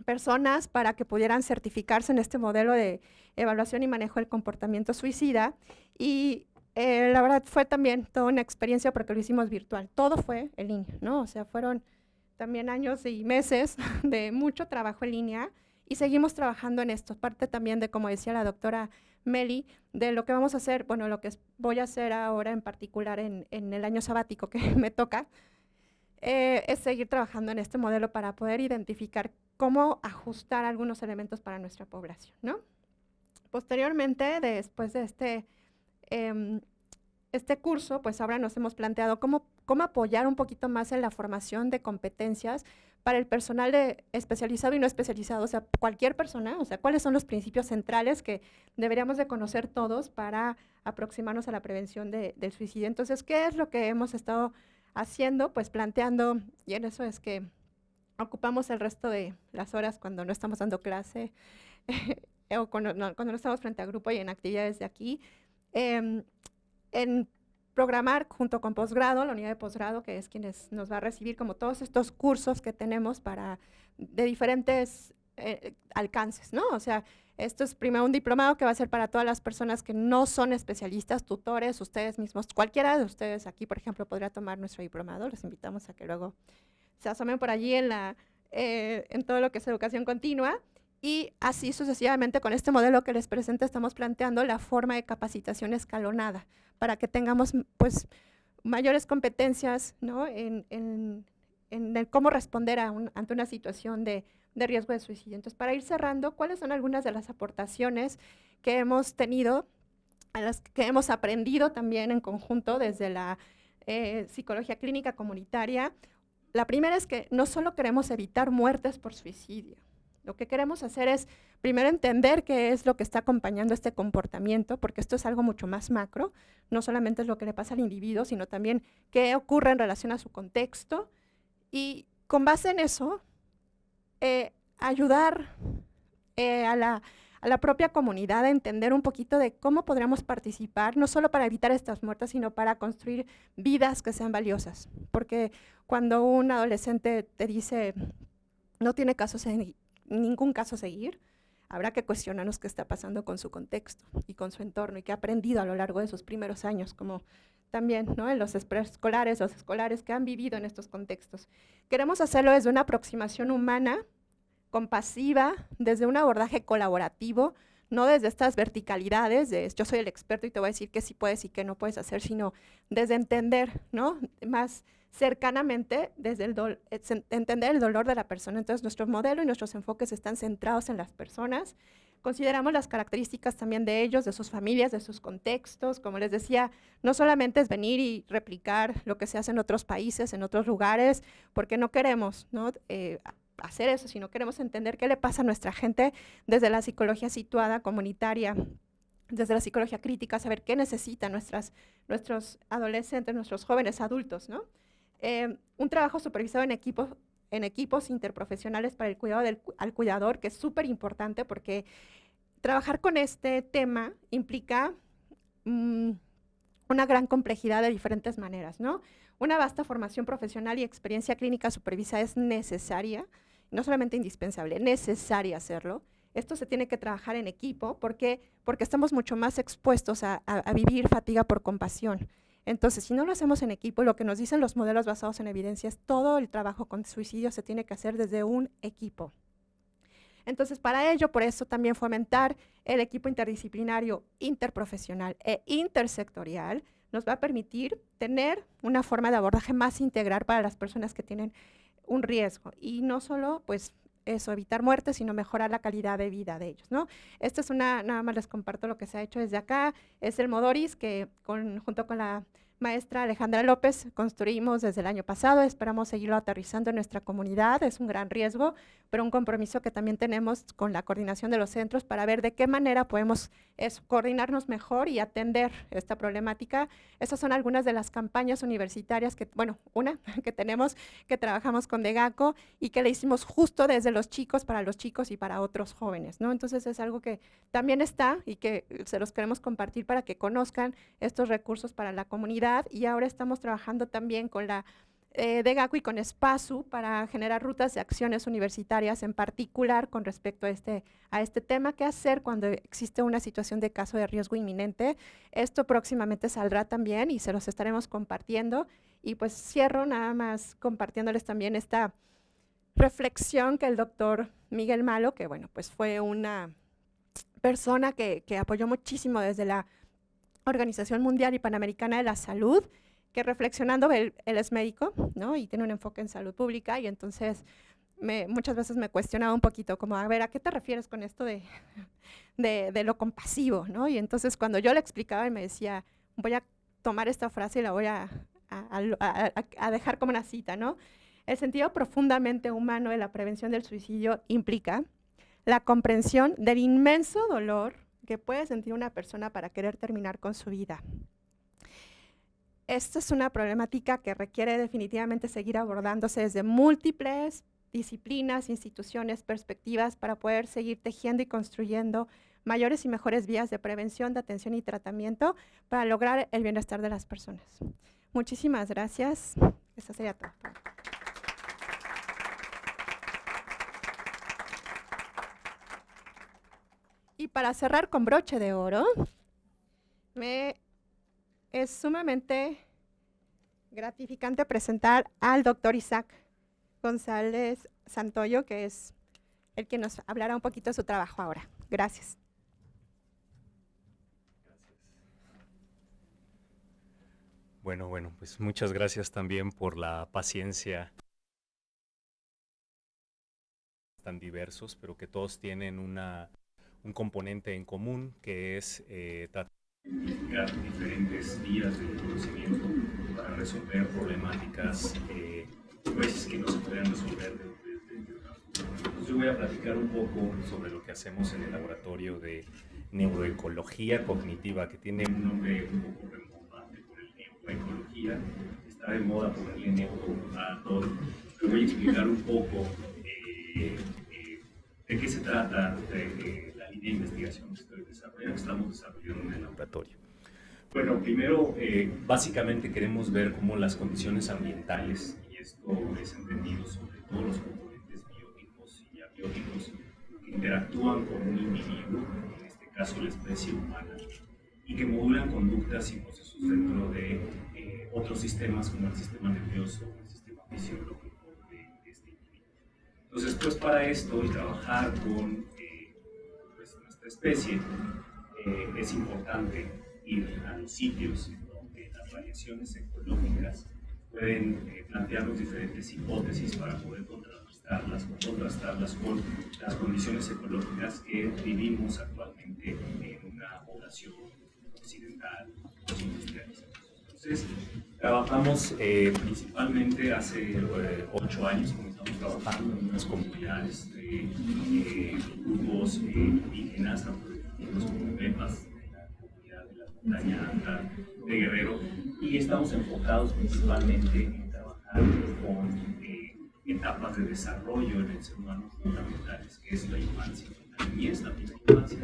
personas para que pudieran certificarse en este modelo de evaluación y manejo del comportamiento suicida, y la verdad fue también toda una experiencia porque lo hicimos virtual, todo fue en línea, ¿no? O sea, fueron también años y meses de mucho trabajo en línea, y seguimos trabajando en esto, parte también de, como decía la doctora Meli, de lo que vamos a hacer, bueno, lo que voy a hacer ahora en particular en el año sabático que me toca, es seguir trabajando en este modelo para poder identificar cómo ajustar algunos elementos para nuestra población, ¿no? Posteriormente, después de este curso, pues ahora nos hemos planteado cómo apoyar un poquito más en la formación de competencias para el personal especializado y no especializado, o sea, cualquier persona, o sea, cuáles son los principios centrales que deberíamos de conocer todos para aproximarnos a la prevención del suicidio. Entonces, ¿qué es lo que hemos estado haciendo? Pues planteando, y en eso es que ocupamos el resto de las horas cuando no estamos dando clase o cuando no estamos frente a grupo y en actividades de aquí, en programar junto con posgrado, la unidad de posgrado, que es quienes nos va a recibir, como todos estos cursos que tenemos de diferentes alcances, ¿no? O sea, esto es primero un diplomado que va a ser para todas las personas que no son especialistas, tutores, ustedes mismos, cualquiera de ustedes aquí, por ejemplo, podría tomar nuestro diplomado. Les invitamos a que luego se asomen por allí en todo lo que es educación continua, y así sucesivamente con este modelo que les presento estamos planteando la forma de capacitación escalonada para que tengamos pues mayores competencias, ¿no? en el cómo responder ante una situación de riesgo de suicidio. Entonces, para ir cerrando, ¿cuáles son algunas de las aportaciones que hemos tenido, a las que hemos aprendido también en conjunto desde la psicología clínica comunitaria? La primera es que no solo queremos evitar muertes por suicidio, lo que queremos hacer es primero entender qué es lo que está acompañando este comportamiento, porque esto es algo mucho más macro, no solamente es lo que le pasa al individuo, sino también qué ocurre en relación a su contexto, y con base en eso, ayudar a la propia comunidad a entender un poquito de cómo podríamos participar, no solo para evitar estas muertes, sino para construir vidas que sean valiosas. Porque cuando un adolescente te dice no tiene ningún caso seguir, habrá que cuestionarnos qué está pasando con su contexto y con su entorno y qué ha aprendido a lo largo de sus primeros años, como también, ¿no? En los preescolares, los escolares que han vivido en estos contextos. Queremos hacerlo desde una aproximación humana, compasiva, desde un abordaje colaborativo, no desde estas verticalidades de yo soy el experto y te voy a decir qué sí puedes y qué no puedes hacer, sino desde entender, ¿no? Más cercanamente, desde entender el dolor de la persona. Entonces, nuestro modelo y nuestros enfoques están centrados en las personas. Consideramos las características también de ellos, de sus familias, de sus contextos. Como les decía, no solamente es venir y replicar lo que se hace en otros países, en otros lugares, porque no queremos, ¿no? Hacer eso, sino queremos entender qué le pasa a nuestra gente desde la psicología situada, comunitaria, desde la psicología crítica, saber qué necesitan nuestros adolescentes, nuestros jóvenes adultos, ¿no? Un trabajo supervisado en equipos interprofesionales para el cuidado al cuidador, que es súper importante porque trabajar con este tema implica una gran complejidad de diferentes maneras, ¿no? Una vasta formación profesional y experiencia clínica supervisada es necesaria, no solamente indispensable, necesaria hacerlo. Esto se tiene que trabajar en equipo porque estamos mucho más expuestos a vivir fatiga por compasión. Entonces, si no lo hacemos en equipo, lo que nos dicen los modelos basados en evidencias, todo el trabajo con suicidio se tiene que hacer desde un equipo. Entonces, para ello, por eso también fomentar el equipo interdisciplinario, interprofesional e intersectorial nos va a permitir tener una forma de abordaje más integral para las personas que tienen un riesgo. Y no solo, pues, eso, evitar muertes, sino mejorar la calidad de vida de ellos, ¿no? Esta es nada más les comparto lo que se ha hecho desde acá, es el Modoris que junto con la maestra Alejandra López construimos desde el año pasado, esperamos seguirlo aterrizando en nuestra comunidad, es un gran riesgo, pero un compromiso que también tenemos con la coordinación de los centros para ver de qué manera podemos coordinarnos mejor y atender esta problemática. Esas son algunas de las campañas universitarias que, bueno, una que tenemos, que trabajamos con DEGACO y que le hicimos justo desde los chicos para los chicos y para otros jóvenes, ¿no? Entonces es algo que también está y que se los queremos compartir para que conozcan estos recursos para la comunidad. Y ahora estamos trabajando también con la DEGACO y con SPASU para generar rutas de acciones universitarias, en particular con respecto a este tema, qué hacer cuando existe una situación de caso de riesgo inminente. Esto próximamente saldrá también y se los estaremos compartiendo. Y pues cierro nada más compartiéndoles también esta reflexión que el doctor Miguel Malo, que bueno, pues fue una persona que apoyó muchísimo desde la Organización Mundial y Panamericana de la Salud, que reflexionando, él es médico, ¿no? Y tiene un enfoque en salud pública, y entonces muchas veces me cuestionaba un poquito, como, a ver, ¿a qué te refieres con esto de lo compasivo, ¿no? Y entonces cuando yo le explicaba, él me decía, voy a tomar esta frase y la voy a dejar como una cita, ¿no? El sentido profundamente humano de la prevención del suicidio implica la comprensión del inmenso dolor que puede sentir una persona para querer terminar con su vida. Esta es una problemática que requiere definitivamente seguir abordándose desde múltiples disciplinas, instituciones, perspectivas, para poder seguir tejiendo y construyendo mayores y mejores vías de prevención, de atención y tratamiento para lograr el bienestar de las personas. Muchísimas gracias. Eso sería todo. Y para cerrar con broche de oro, es sumamente gratificante presentar al doctor Isaac González Santoyo, que es el que nos hablará un poquito de su trabajo ahora. Gracias. Bueno, pues muchas gracias también por la paciencia. Tan diversos, pero que todos tienen un componente en común, que es tratar de identificar diferentes vías de conocimiento para resolver problemáticas pues, que no se pueden resolver de otra forma. Entonces yo voy a platicar un poco sobre lo que hacemos en el laboratorio de neuroecología cognitiva, que tiene un nombre un poco rimbombante por el neuroecología. Está de moda ponerle neuro a todo. Pero voy a explicar un poco de qué se trata la línea de investigación que estamos desarrollando en el laboratorio. Bueno, primero, básicamente queremos ver cómo las condiciones ambientales, y esto es entendido sobre todos los componentes bióticos y abióticos que interactúan con un individuo, en este caso la especie humana, y que modulan conductas y procesos dentro de otros sistemas como el sistema nervioso, el sistema fisiológico de este individuo. Entonces, pues para esto y trabajar con pues, nuestra especie, es importante ir a los sitios donde las variaciones ecológicas pueden plantearnos diferentes hipótesis para poder contrastarlas con las condiciones ecológicas que vivimos actualmente en una población occidental o industrializada. Entonces, trabajamos principalmente hace 8 años, comenzamos trabajando en unas comunidades de grupos indígenas, como MEPAS, de la comunidad de la montaña alta de Guerrero, y estamos enfocados principalmente en trabajar con etapas de desarrollo en el ser humano fundamentales, que es la infancia, y es la primera infancia.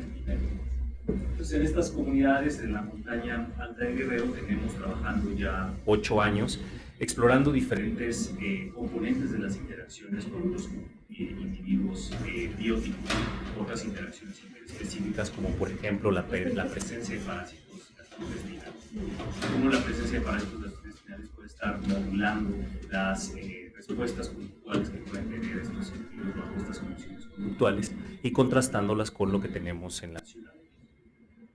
Entonces Entonces, en estas comunidades, en la montaña alta de Guerrero, tenemos trabajando ya 8 años, explorando diferentes componentes de las interacciones con los individuos bióticos, otras interacciones específicas, como por ejemplo la presencia de parásitos gastrointestinales. Cómo la presencia de parásitos gastrointestinales puede estar modulando las respuestas conductuales que pueden tener estos individuos bajo estas condiciones conductuales y contrastándolas con lo que tenemos en la ciudad.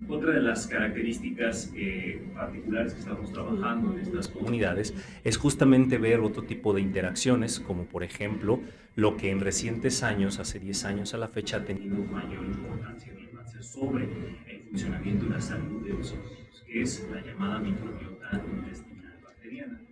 Otra de las características particulares que estamos trabajando en estas comunidades es justamente ver otro tipo de interacciones, como por ejemplo lo que en recientes años, hace 10 años a la fecha, ha tenido mayor importancia en la infancia sobre el funcionamiento y la salud de los niños, que es la llamada microbiota intestinal bacteriana.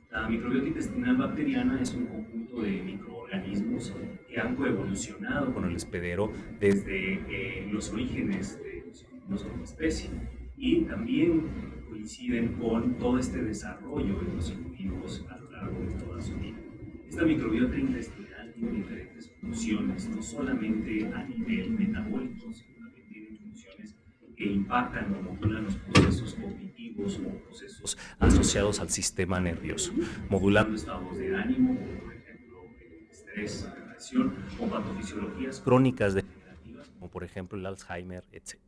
La microbiota intestinal bacteriana es un conjunto de microorganismos que han coevolucionado con el hospedero desde los orígenes de los como especie, y también coinciden con todo este desarrollo de los individuos a lo largo de toda su vida. Esta microbiota intestinal tiene diferentes funciones, no solamente a nivel metabólico, sino también tiene funciones que impactan o modulan los procesos cognitivos o procesos asociados al sistema nervioso, modulando estados de ánimo, como por ejemplo estrés, depresión, o patofisiologías crónicas degenerativas, como por ejemplo el Alzheimer, etc.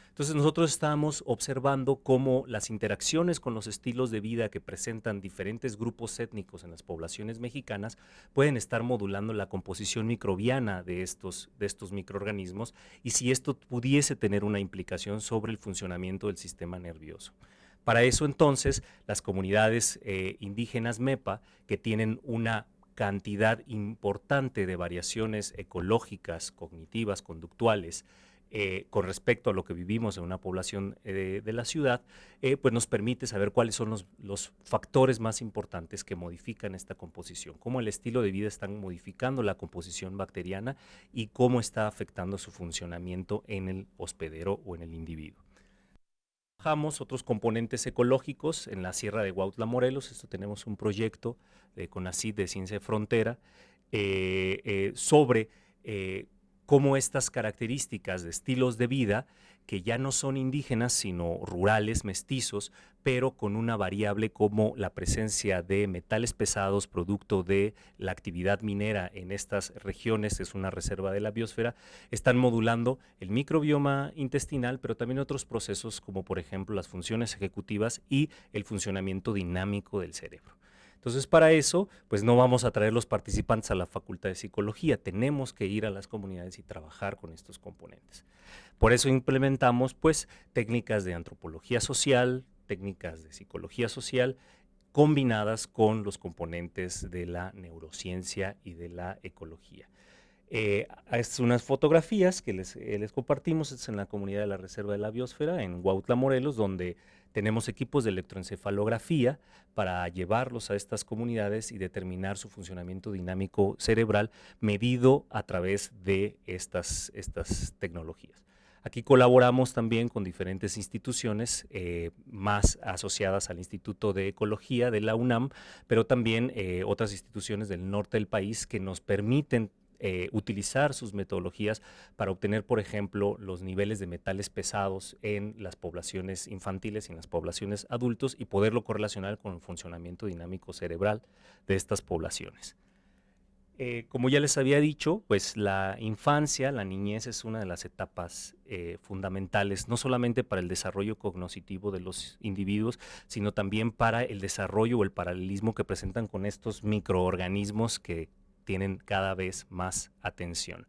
Entonces nosotros estamos observando cómo las interacciones con los estilos de vida que presentan diferentes grupos étnicos en las poblaciones mexicanas pueden estar modulando la composición microbiana de estos microorganismos, y si esto pudiese tener una implicación sobre el funcionamiento del sistema nervioso. Para eso entonces las comunidades indígenas MEPA, que tienen una cantidad importante de variaciones ecológicas, cognitivas, conductuales, con respecto a lo que vivimos en una población de la ciudad, pues nos permite saber cuáles son los factores más importantes que modifican esta composición, cómo el estilo de vida está modificando la composición bacteriana y cómo está afectando su funcionamiento en el hospedero o en el individuo. Trabajamos otros componentes ecológicos en la Sierra de Huautla, Morelos. Esto tenemos un proyecto de CONACYT de Ciencia de Frontera sobre cómo estas características de estilos de vida, que ya no son indígenas, sino rurales, mestizos, pero con una variable como la presencia de metales pesados producto de la actividad minera en estas regiones, es una reserva de la biosfera, están modulando el microbioma intestinal, pero también otros procesos como por ejemplo las funciones ejecutivas y el funcionamiento dinámico del cerebro. Entonces, para eso, pues no vamos a traer los participantes a la Facultad de Psicología, tenemos que ir a las comunidades y trabajar con estos componentes. Por eso implementamos, pues, técnicas de antropología social, técnicas de psicología social, combinadas con los componentes de la neurociencia y de la ecología. Estas unas fotografías que les compartimos, es en la comunidad de la Reserva de la Biosfera, en Huautla, Morelos, donde tenemos equipos de electroencefalografía para llevarlos a estas comunidades y determinar su funcionamiento dinámico cerebral medido a través de estas tecnologías. Aquí colaboramos también con diferentes instituciones más asociadas al Instituto de Ecología de la UNAM, pero también otras instituciones del norte del país que nos permiten utilizar sus metodologías para obtener, por ejemplo, los niveles de metales pesados en las poblaciones infantiles y en las poblaciones adultos y poderlo correlacionar con el funcionamiento dinámico cerebral de estas poblaciones. Como ya les había dicho, pues la infancia, la niñez es una de las etapas fundamentales, no solamente para el desarrollo cognoscitivo de los individuos, sino también para el desarrollo o el paralelismo que presentan con estos microorganismos que tienen cada vez más atención.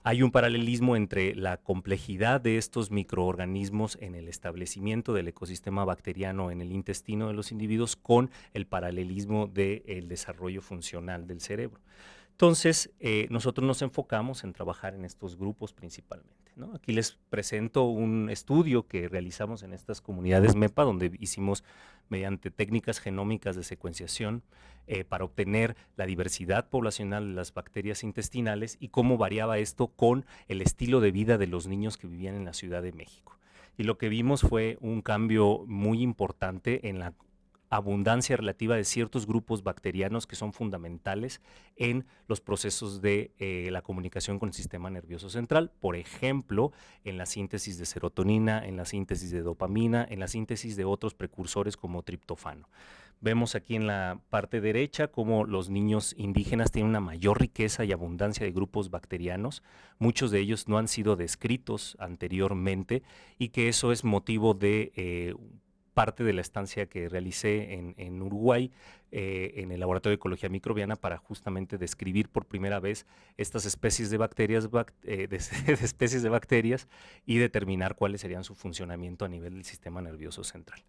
Hay un paralelismo entre la complejidad de estos microorganismos en el establecimiento del ecosistema bacteriano en el intestino de los individuos con el paralelismo del desarrollo funcional del cerebro. Entonces, nosotros nos enfocamos en trabajar en estos grupos principalmente, ¿no? Aquí les presento un estudio que realizamos en estas comunidades MEPA, donde hicimos mediante técnicas genómicas de secuenciación para obtener la diversidad poblacional de las bacterias intestinales y cómo variaba esto con el estilo de vida de los niños que vivían en la Ciudad de México. Y lo que vimos fue un cambio muy importante en la abundancia relativa de ciertos grupos bacterianos que son fundamentales en los procesos de la comunicación con el sistema nervioso central, por ejemplo, en la síntesis de serotonina, en la síntesis de dopamina, en la síntesis de otros precursores como triptofano. Vemos aquí en la parte derecha cómo los niños indígenas tienen una mayor riqueza y abundancia de grupos bacterianos. Muchos de ellos no han sido descritos anteriormente y que eso es motivo de parte de la estancia que realicé en Uruguay, en el Laboratorio de Ecología Microbiana, para justamente describir por primera vez estas especies de bacterias, especies de bacterias y determinar cuáles serían su funcionamiento a nivel del sistema nervioso central.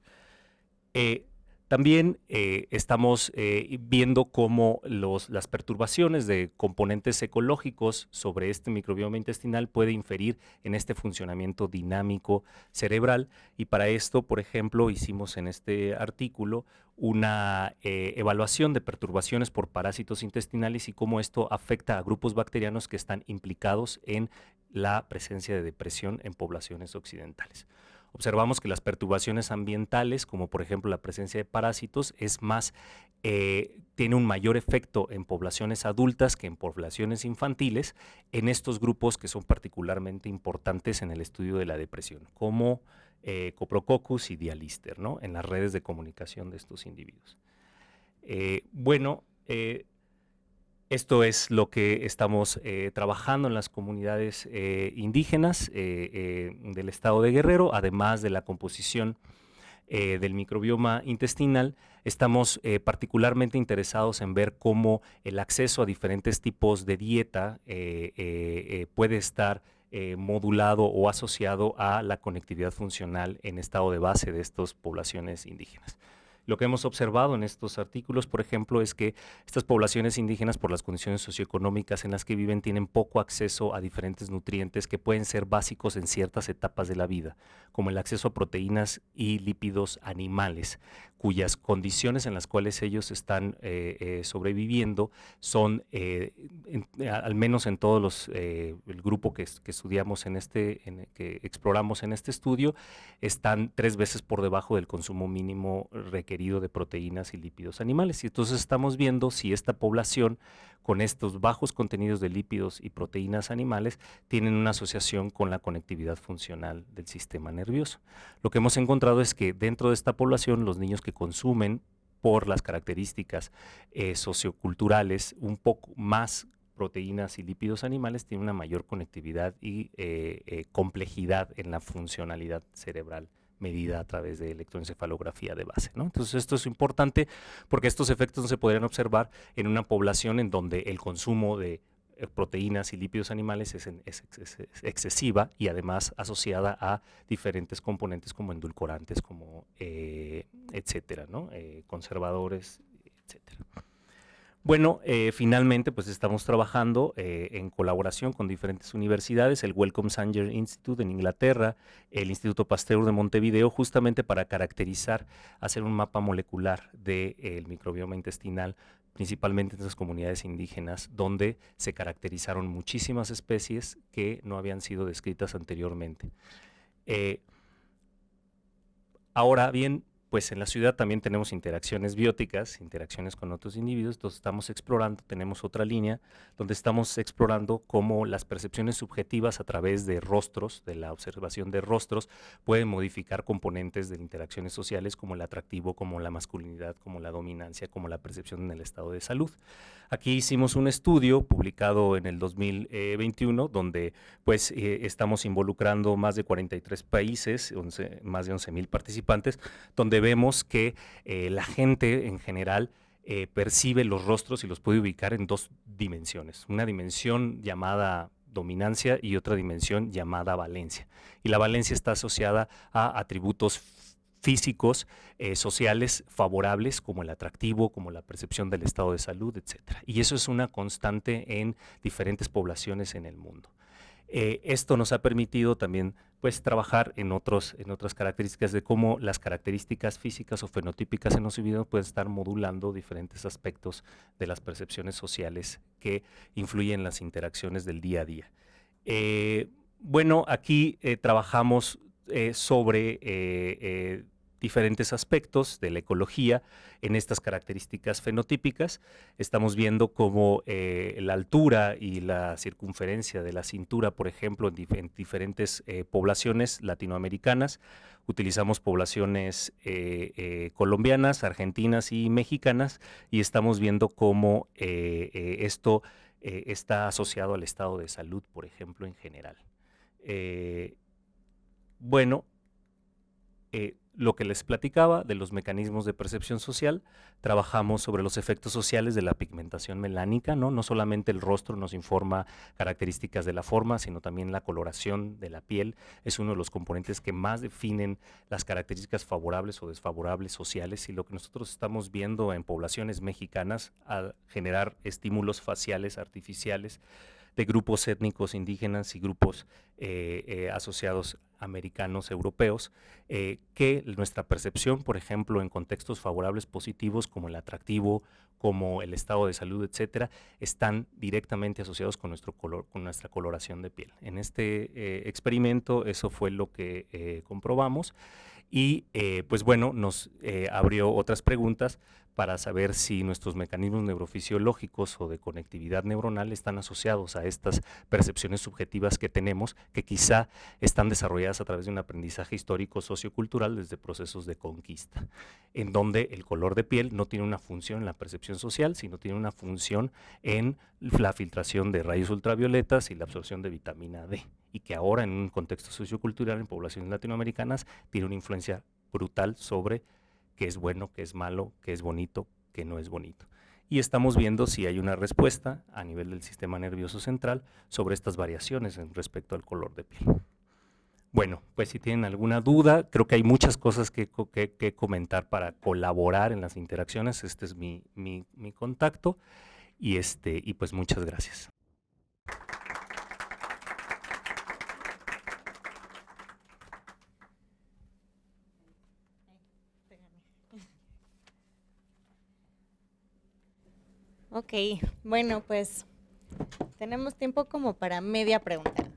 También estamos viendo cómo las perturbaciones de componentes ecológicos sobre este microbioma intestinal puede inferir en este funcionamiento dinámico cerebral, y para esto, por ejemplo, hicimos en este artículo una evaluación de perturbaciones por parásitos intestinales y cómo esto afecta a grupos bacterianos que están implicados en la presencia de depresión en poblaciones occidentales. Observamos que las perturbaciones ambientales, como por ejemplo la presencia de parásitos, tiene un mayor efecto en poblaciones adultas que en poblaciones infantiles, en estos grupos que son particularmente importantes en el estudio de la depresión, como Coprococcus y Dialister, ¿no?, en las redes de comunicación de estos individuos. Esto es lo que estamos trabajando en las comunidades indígenas del estado de Guerrero, además de la composición del microbioma intestinal. Estamos particularmente interesados en ver cómo el acceso a diferentes tipos de dieta puede estar modulado o asociado a la conectividad funcional en estado de base de estas poblaciones indígenas. Lo que hemos observado en estos artículos, por ejemplo, es que estas poblaciones indígenas, por las condiciones socioeconómicas en las que viven, tienen poco acceso a diferentes nutrientes que pueden ser básicos en ciertas etapas de la vida, como el acceso a proteínas y lípidos animales, cuyas condiciones en las cuales ellos están sobreviviendo son, al menos en todos el grupo que estudiamos que exploramos en este estudio, están 3 veces por debajo del consumo mínimo requerido de proteínas y lípidos animales. Y entonces estamos viendo si esta población, con estos bajos contenidos de lípidos y proteínas animales, tienen una asociación con la conectividad funcional del sistema nervioso. Lo que hemos encontrado es que dentro de esta población, los niños que consumen, por las características socioculturales, un poco más proteínas y lípidos animales, tienen una mayor conectividad y complejidad en la funcionalidad cerebral medida a través de electroencefalografía de base, ¿no? Entonces esto es importante porque estos efectos no se podrían observar en una población en donde el consumo de proteínas y lípidos animales es excesiva y además asociada a diferentes componentes como endulcorantes, como etcétera, ¿no? Conservadores, etcétera. Bueno, finalmente pues estamos trabajando en colaboración con diferentes universidades, el Wellcome Sanger Institute en Inglaterra, el Instituto Pasteur de Montevideo, justamente para caracterizar, hacer un mapa molecular del microbioma intestinal, principalmente en esas comunidades indígenas, donde se caracterizaron muchísimas especies que no habían sido descritas anteriormente. Ahora bien, pues en la ciudad también tenemos interacciones bióticas, interacciones con otros individuos, entonces estamos explorando, tenemos otra línea donde estamos explorando cómo las percepciones subjetivas a través de rostros, de la observación de rostros, pueden modificar componentes de interacciones sociales como el atractivo, como la masculinidad, como la dominancia, como la percepción en el estado de salud. Aquí hicimos un estudio publicado en el 2021 donde pues estamos involucrando más de 43 países, más de 11,000 participantes, donde vemos que la gente en general percibe los rostros y los puede ubicar en 2 dimensiones. Una dimensión llamada dominancia y otra dimensión llamada valencia. Y la valencia está asociada a atributos físicos, sociales favorables, como el atractivo, como la percepción del estado de salud, etc. Y eso es una constante en diferentes poblaciones en el mundo. Esto nos ha permitido también pues trabajar en otras características de cómo las características físicas o fenotípicas en los individuos pueden estar modulando diferentes aspectos de las percepciones sociales que influyen en las interacciones del día a día. Bueno, aquí trabajamos sobre diferentes aspectos de la ecología en estas características fenotípicas. Estamos viendo cómo la altura y la circunferencia de la cintura, por ejemplo, en diferentes poblaciones latinoamericanas. Utilizamos poblaciones colombianas, argentinas y mexicanas, y estamos viendo cómo esto está asociado al estado de salud, por ejemplo, en general. Bueno, lo que les platicaba de los mecanismos de percepción social, trabajamos sobre los efectos sociales de la pigmentación melánica, ¿no? No solamente el rostro nos informa características de la forma, sino también la coloración de la piel. Es uno de los componentes que más definen las características favorables o desfavorables sociales, y lo que nosotros estamos viendo en poblaciones mexicanas al generar estímulos faciales artificiales de grupos étnicos indígenas y grupos asociados americanos, europeos, que nuestra percepción, por ejemplo, en contextos favorables positivos como el atractivo, como el estado de salud, etcétera, están directamente asociados con nuestro color, con nuestra coloración de piel. En este experimento eso fue lo que comprobamos, y pues bueno, nos abrió otras preguntas para saber si nuestros mecanismos neurofisiológicos o de conectividad neuronal están asociados a estas percepciones subjetivas que tenemos, que quizá están desarrolladas a través de un aprendizaje histórico sociocultural desde procesos de conquista, en donde el color de piel no tiene una función en la percepción social, sino tiene una función en la filtración de rayos ultravioletas y la absorción de vitamina D, y que ahora en un contexto sociocultural en poblaciones latinoamericanas tiene una influencia brutal sobre qué es bueno, qué es malo, qué es bonito, qué no es bonito. Y estamos viendo si hay una respuesta a nivel del sistema nervioso central sobre estas variaciones en respecto al color de piel. Bueno, pues si tienen alguna duda, creo que hay muchas cosas que comentar para colaborar en las interacciones. Este es mi contacto, y pues muchas gracias. Ok, bueno, pues tenemos tiempo como para media pregunta.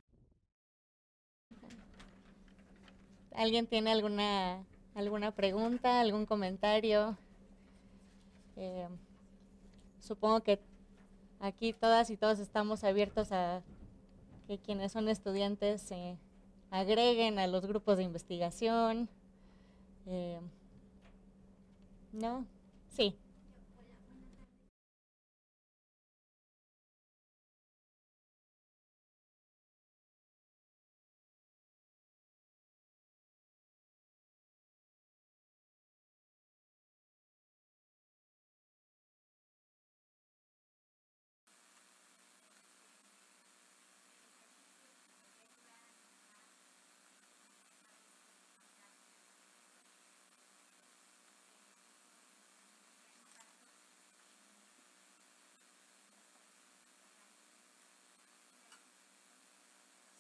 ¿Alguien tiene alguna pregunta, algún comentario? Supongo que aquí todas y todos estamos abiertos a que quienes son estudiantes se agreguen a los grupos de investigación. ¿No? Sí.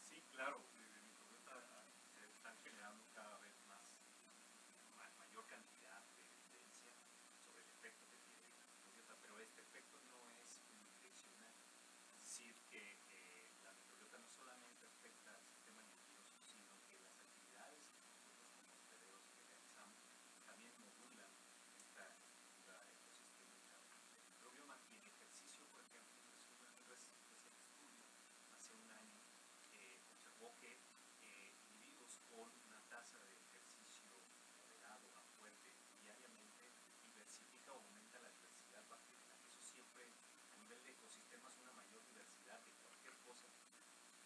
Sí, claro, desde mi pregunta se están generando cada vez mayor cantidad de evidencia sobre el efecto que tiene la microbiota, pero este efecto no es unidireccional. Es decir, que la microbiota no solamente afecta al sistema nervioso, sino que las actividades que nosotros como hosteleros realizamos también modulan esta estructura ecosistémica del microbioma. Y el ejercicio, por ejemplo, es un reciente estudio hace un año, observó que individuos con una tasa de ejercicio moderado a fuerte diariamente diversifica o aumenta la diversidad bacteriana. Eso siempre, a nivel de ecosistemas, una mayor diversidad de cualquier cosa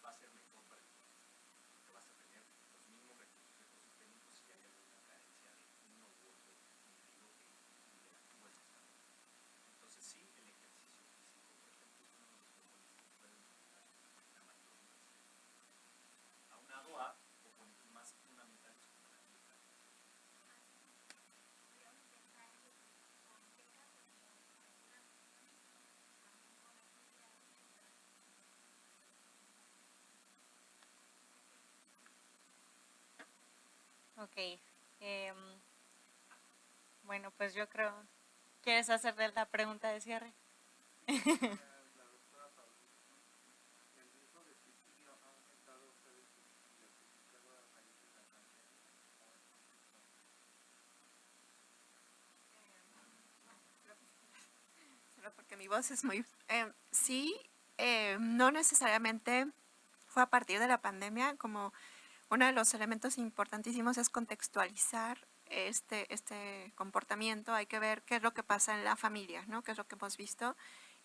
va a ser mejor para el ecosistema, porque vas a tener los mismos recursos ecosistémicos si hay alguna carencia de uno u otro individuo que interactúa exactamente. Entonces sí, el ejercicio físico, por ejemplo, es uno de los componentes que pueden mejorar la mayor diversidad, aunado a componentes más fundamentales como la dieta. Ok. Bueno, pues yo creo, ¿quieres hacerle la pregunta de cierre? porque mi voz es muy... sí, no necesariamente fue a partir de la pandemia, como uno de los elementos importantísimos es contextualizar este comportamiento. Hay que ver qué es lo que pasa en la familia, ¿no? Qué es lo que hemos visto.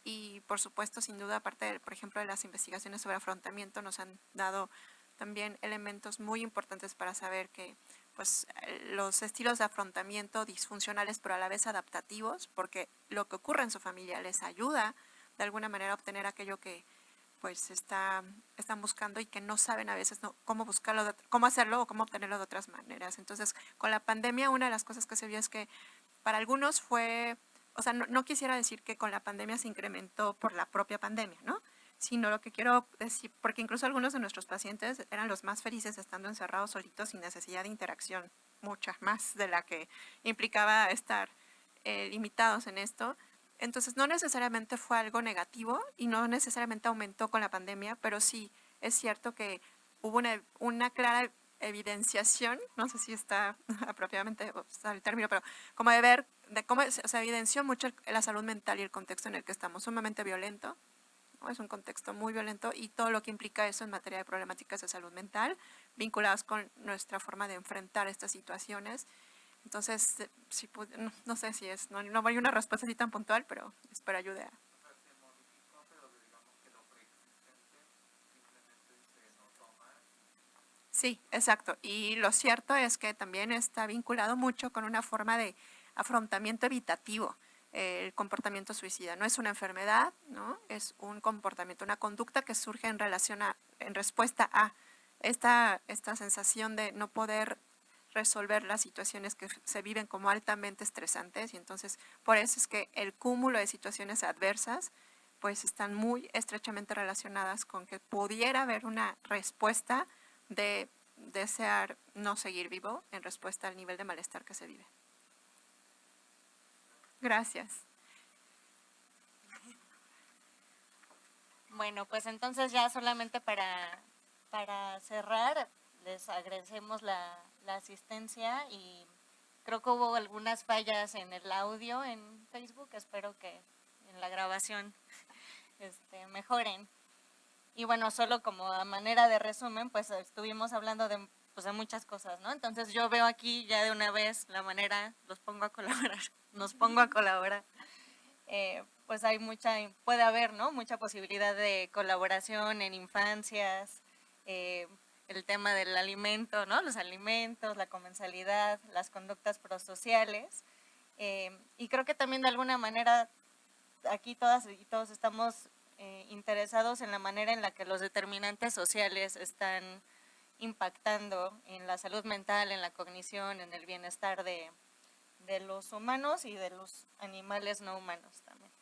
Y por supuesto, sin duda, aparte, por ejemplo, de las investigaciones sobre afrontamiento, nos han dado también elementos muy importantes para saber que pues, los estilos de afrontamiento disfuncionales, pero a la vez adaptativos, porque lo que ocurre en su familia les ayuda de alguna manera a obtener aquello que pues están buscando y que no saben a veces cómo buscarlo, cómo hacerlo o cómo obtenerlo de otras maneras. Entonces, con la pandemia, una de las cosas que se vio es que para algunos fue, o sea, no quisiera decir que con la pandemia se incrementó por la propia pandemia, ¿no? Sino lo que quiero decir, porque incluso algunos de nuestros pacientes eran los más felices estando encerrados solitos sin necesidad de interacción, mucha más de la que implicaba estar limitados en esto. Entonces, no necesariamente fue algo negativo y no necesariamente aumentó con la pandemia, pero sí es cierto que hubo una clara evidenciación, no sé si está apropiadamente el término, pero como de ver de cómo se evidenció mucho la salud mental y el contexto en el que estamos, sumamente violento, ¿no? Es un contexto muy violento y todo lo que implica eso en materia de problemáticas de salud mental vinculadas con nuestra forma de enfrentar estas situaciones. Entonces, si no sé si es, no hay una respuesta así tan puntual, pero espero ayude a... Sí, exacto. Y lo cierto es que también está vinculado mucho con una forma de afrontamiento evitativo. El comportamiento suicida no es una enfermedad, ¿no? Es un comportamiento, una conducta que surge en respuesta a esta sensación de no poder resolver las situaciones que se viven como altamente estresantes, y entonces por eso es que el cúmulo de situaciones adversas pues están muy estrechamente relacionadas con que pudiera haber una respuesta de desear no seguir vivo en respuesta al nivel de malestar que se vive. Gracias. Bueno, pues entonces ya solamente para cerrar, les agradecemos la asistencia y creo que hubo algunas fallas en el audio en Facebook, espero que en la grabación mejoren. Y bueno, solo como a manera de resumen, pues estuvimos hablando de muchas cosas, ¿no? Entonces yo veo aquí ya de una vez la manera, nos pongo a colaborar. Pues puede haber, ¿no? Mucha posibilidad de colaboración en infancias, el tema del alimento, ¿no? Los alimentos, la comensalidad, las conductas prosociales. Y creo que también de alguna manera aquí todas y todos estamos interesados en la manera en la que los determinantes sociales están impactando en la salud mental, en la cognición, en el bienestar de los humanos y de los animales no humanos también.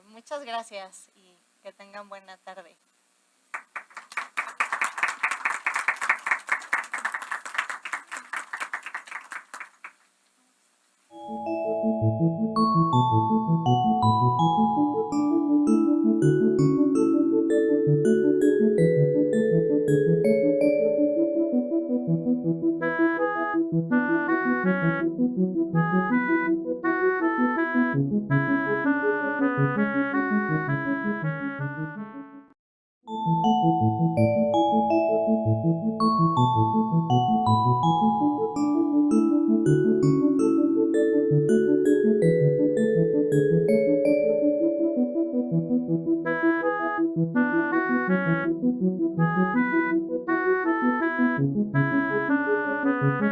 Muchas gracias y que tengan buena tarde.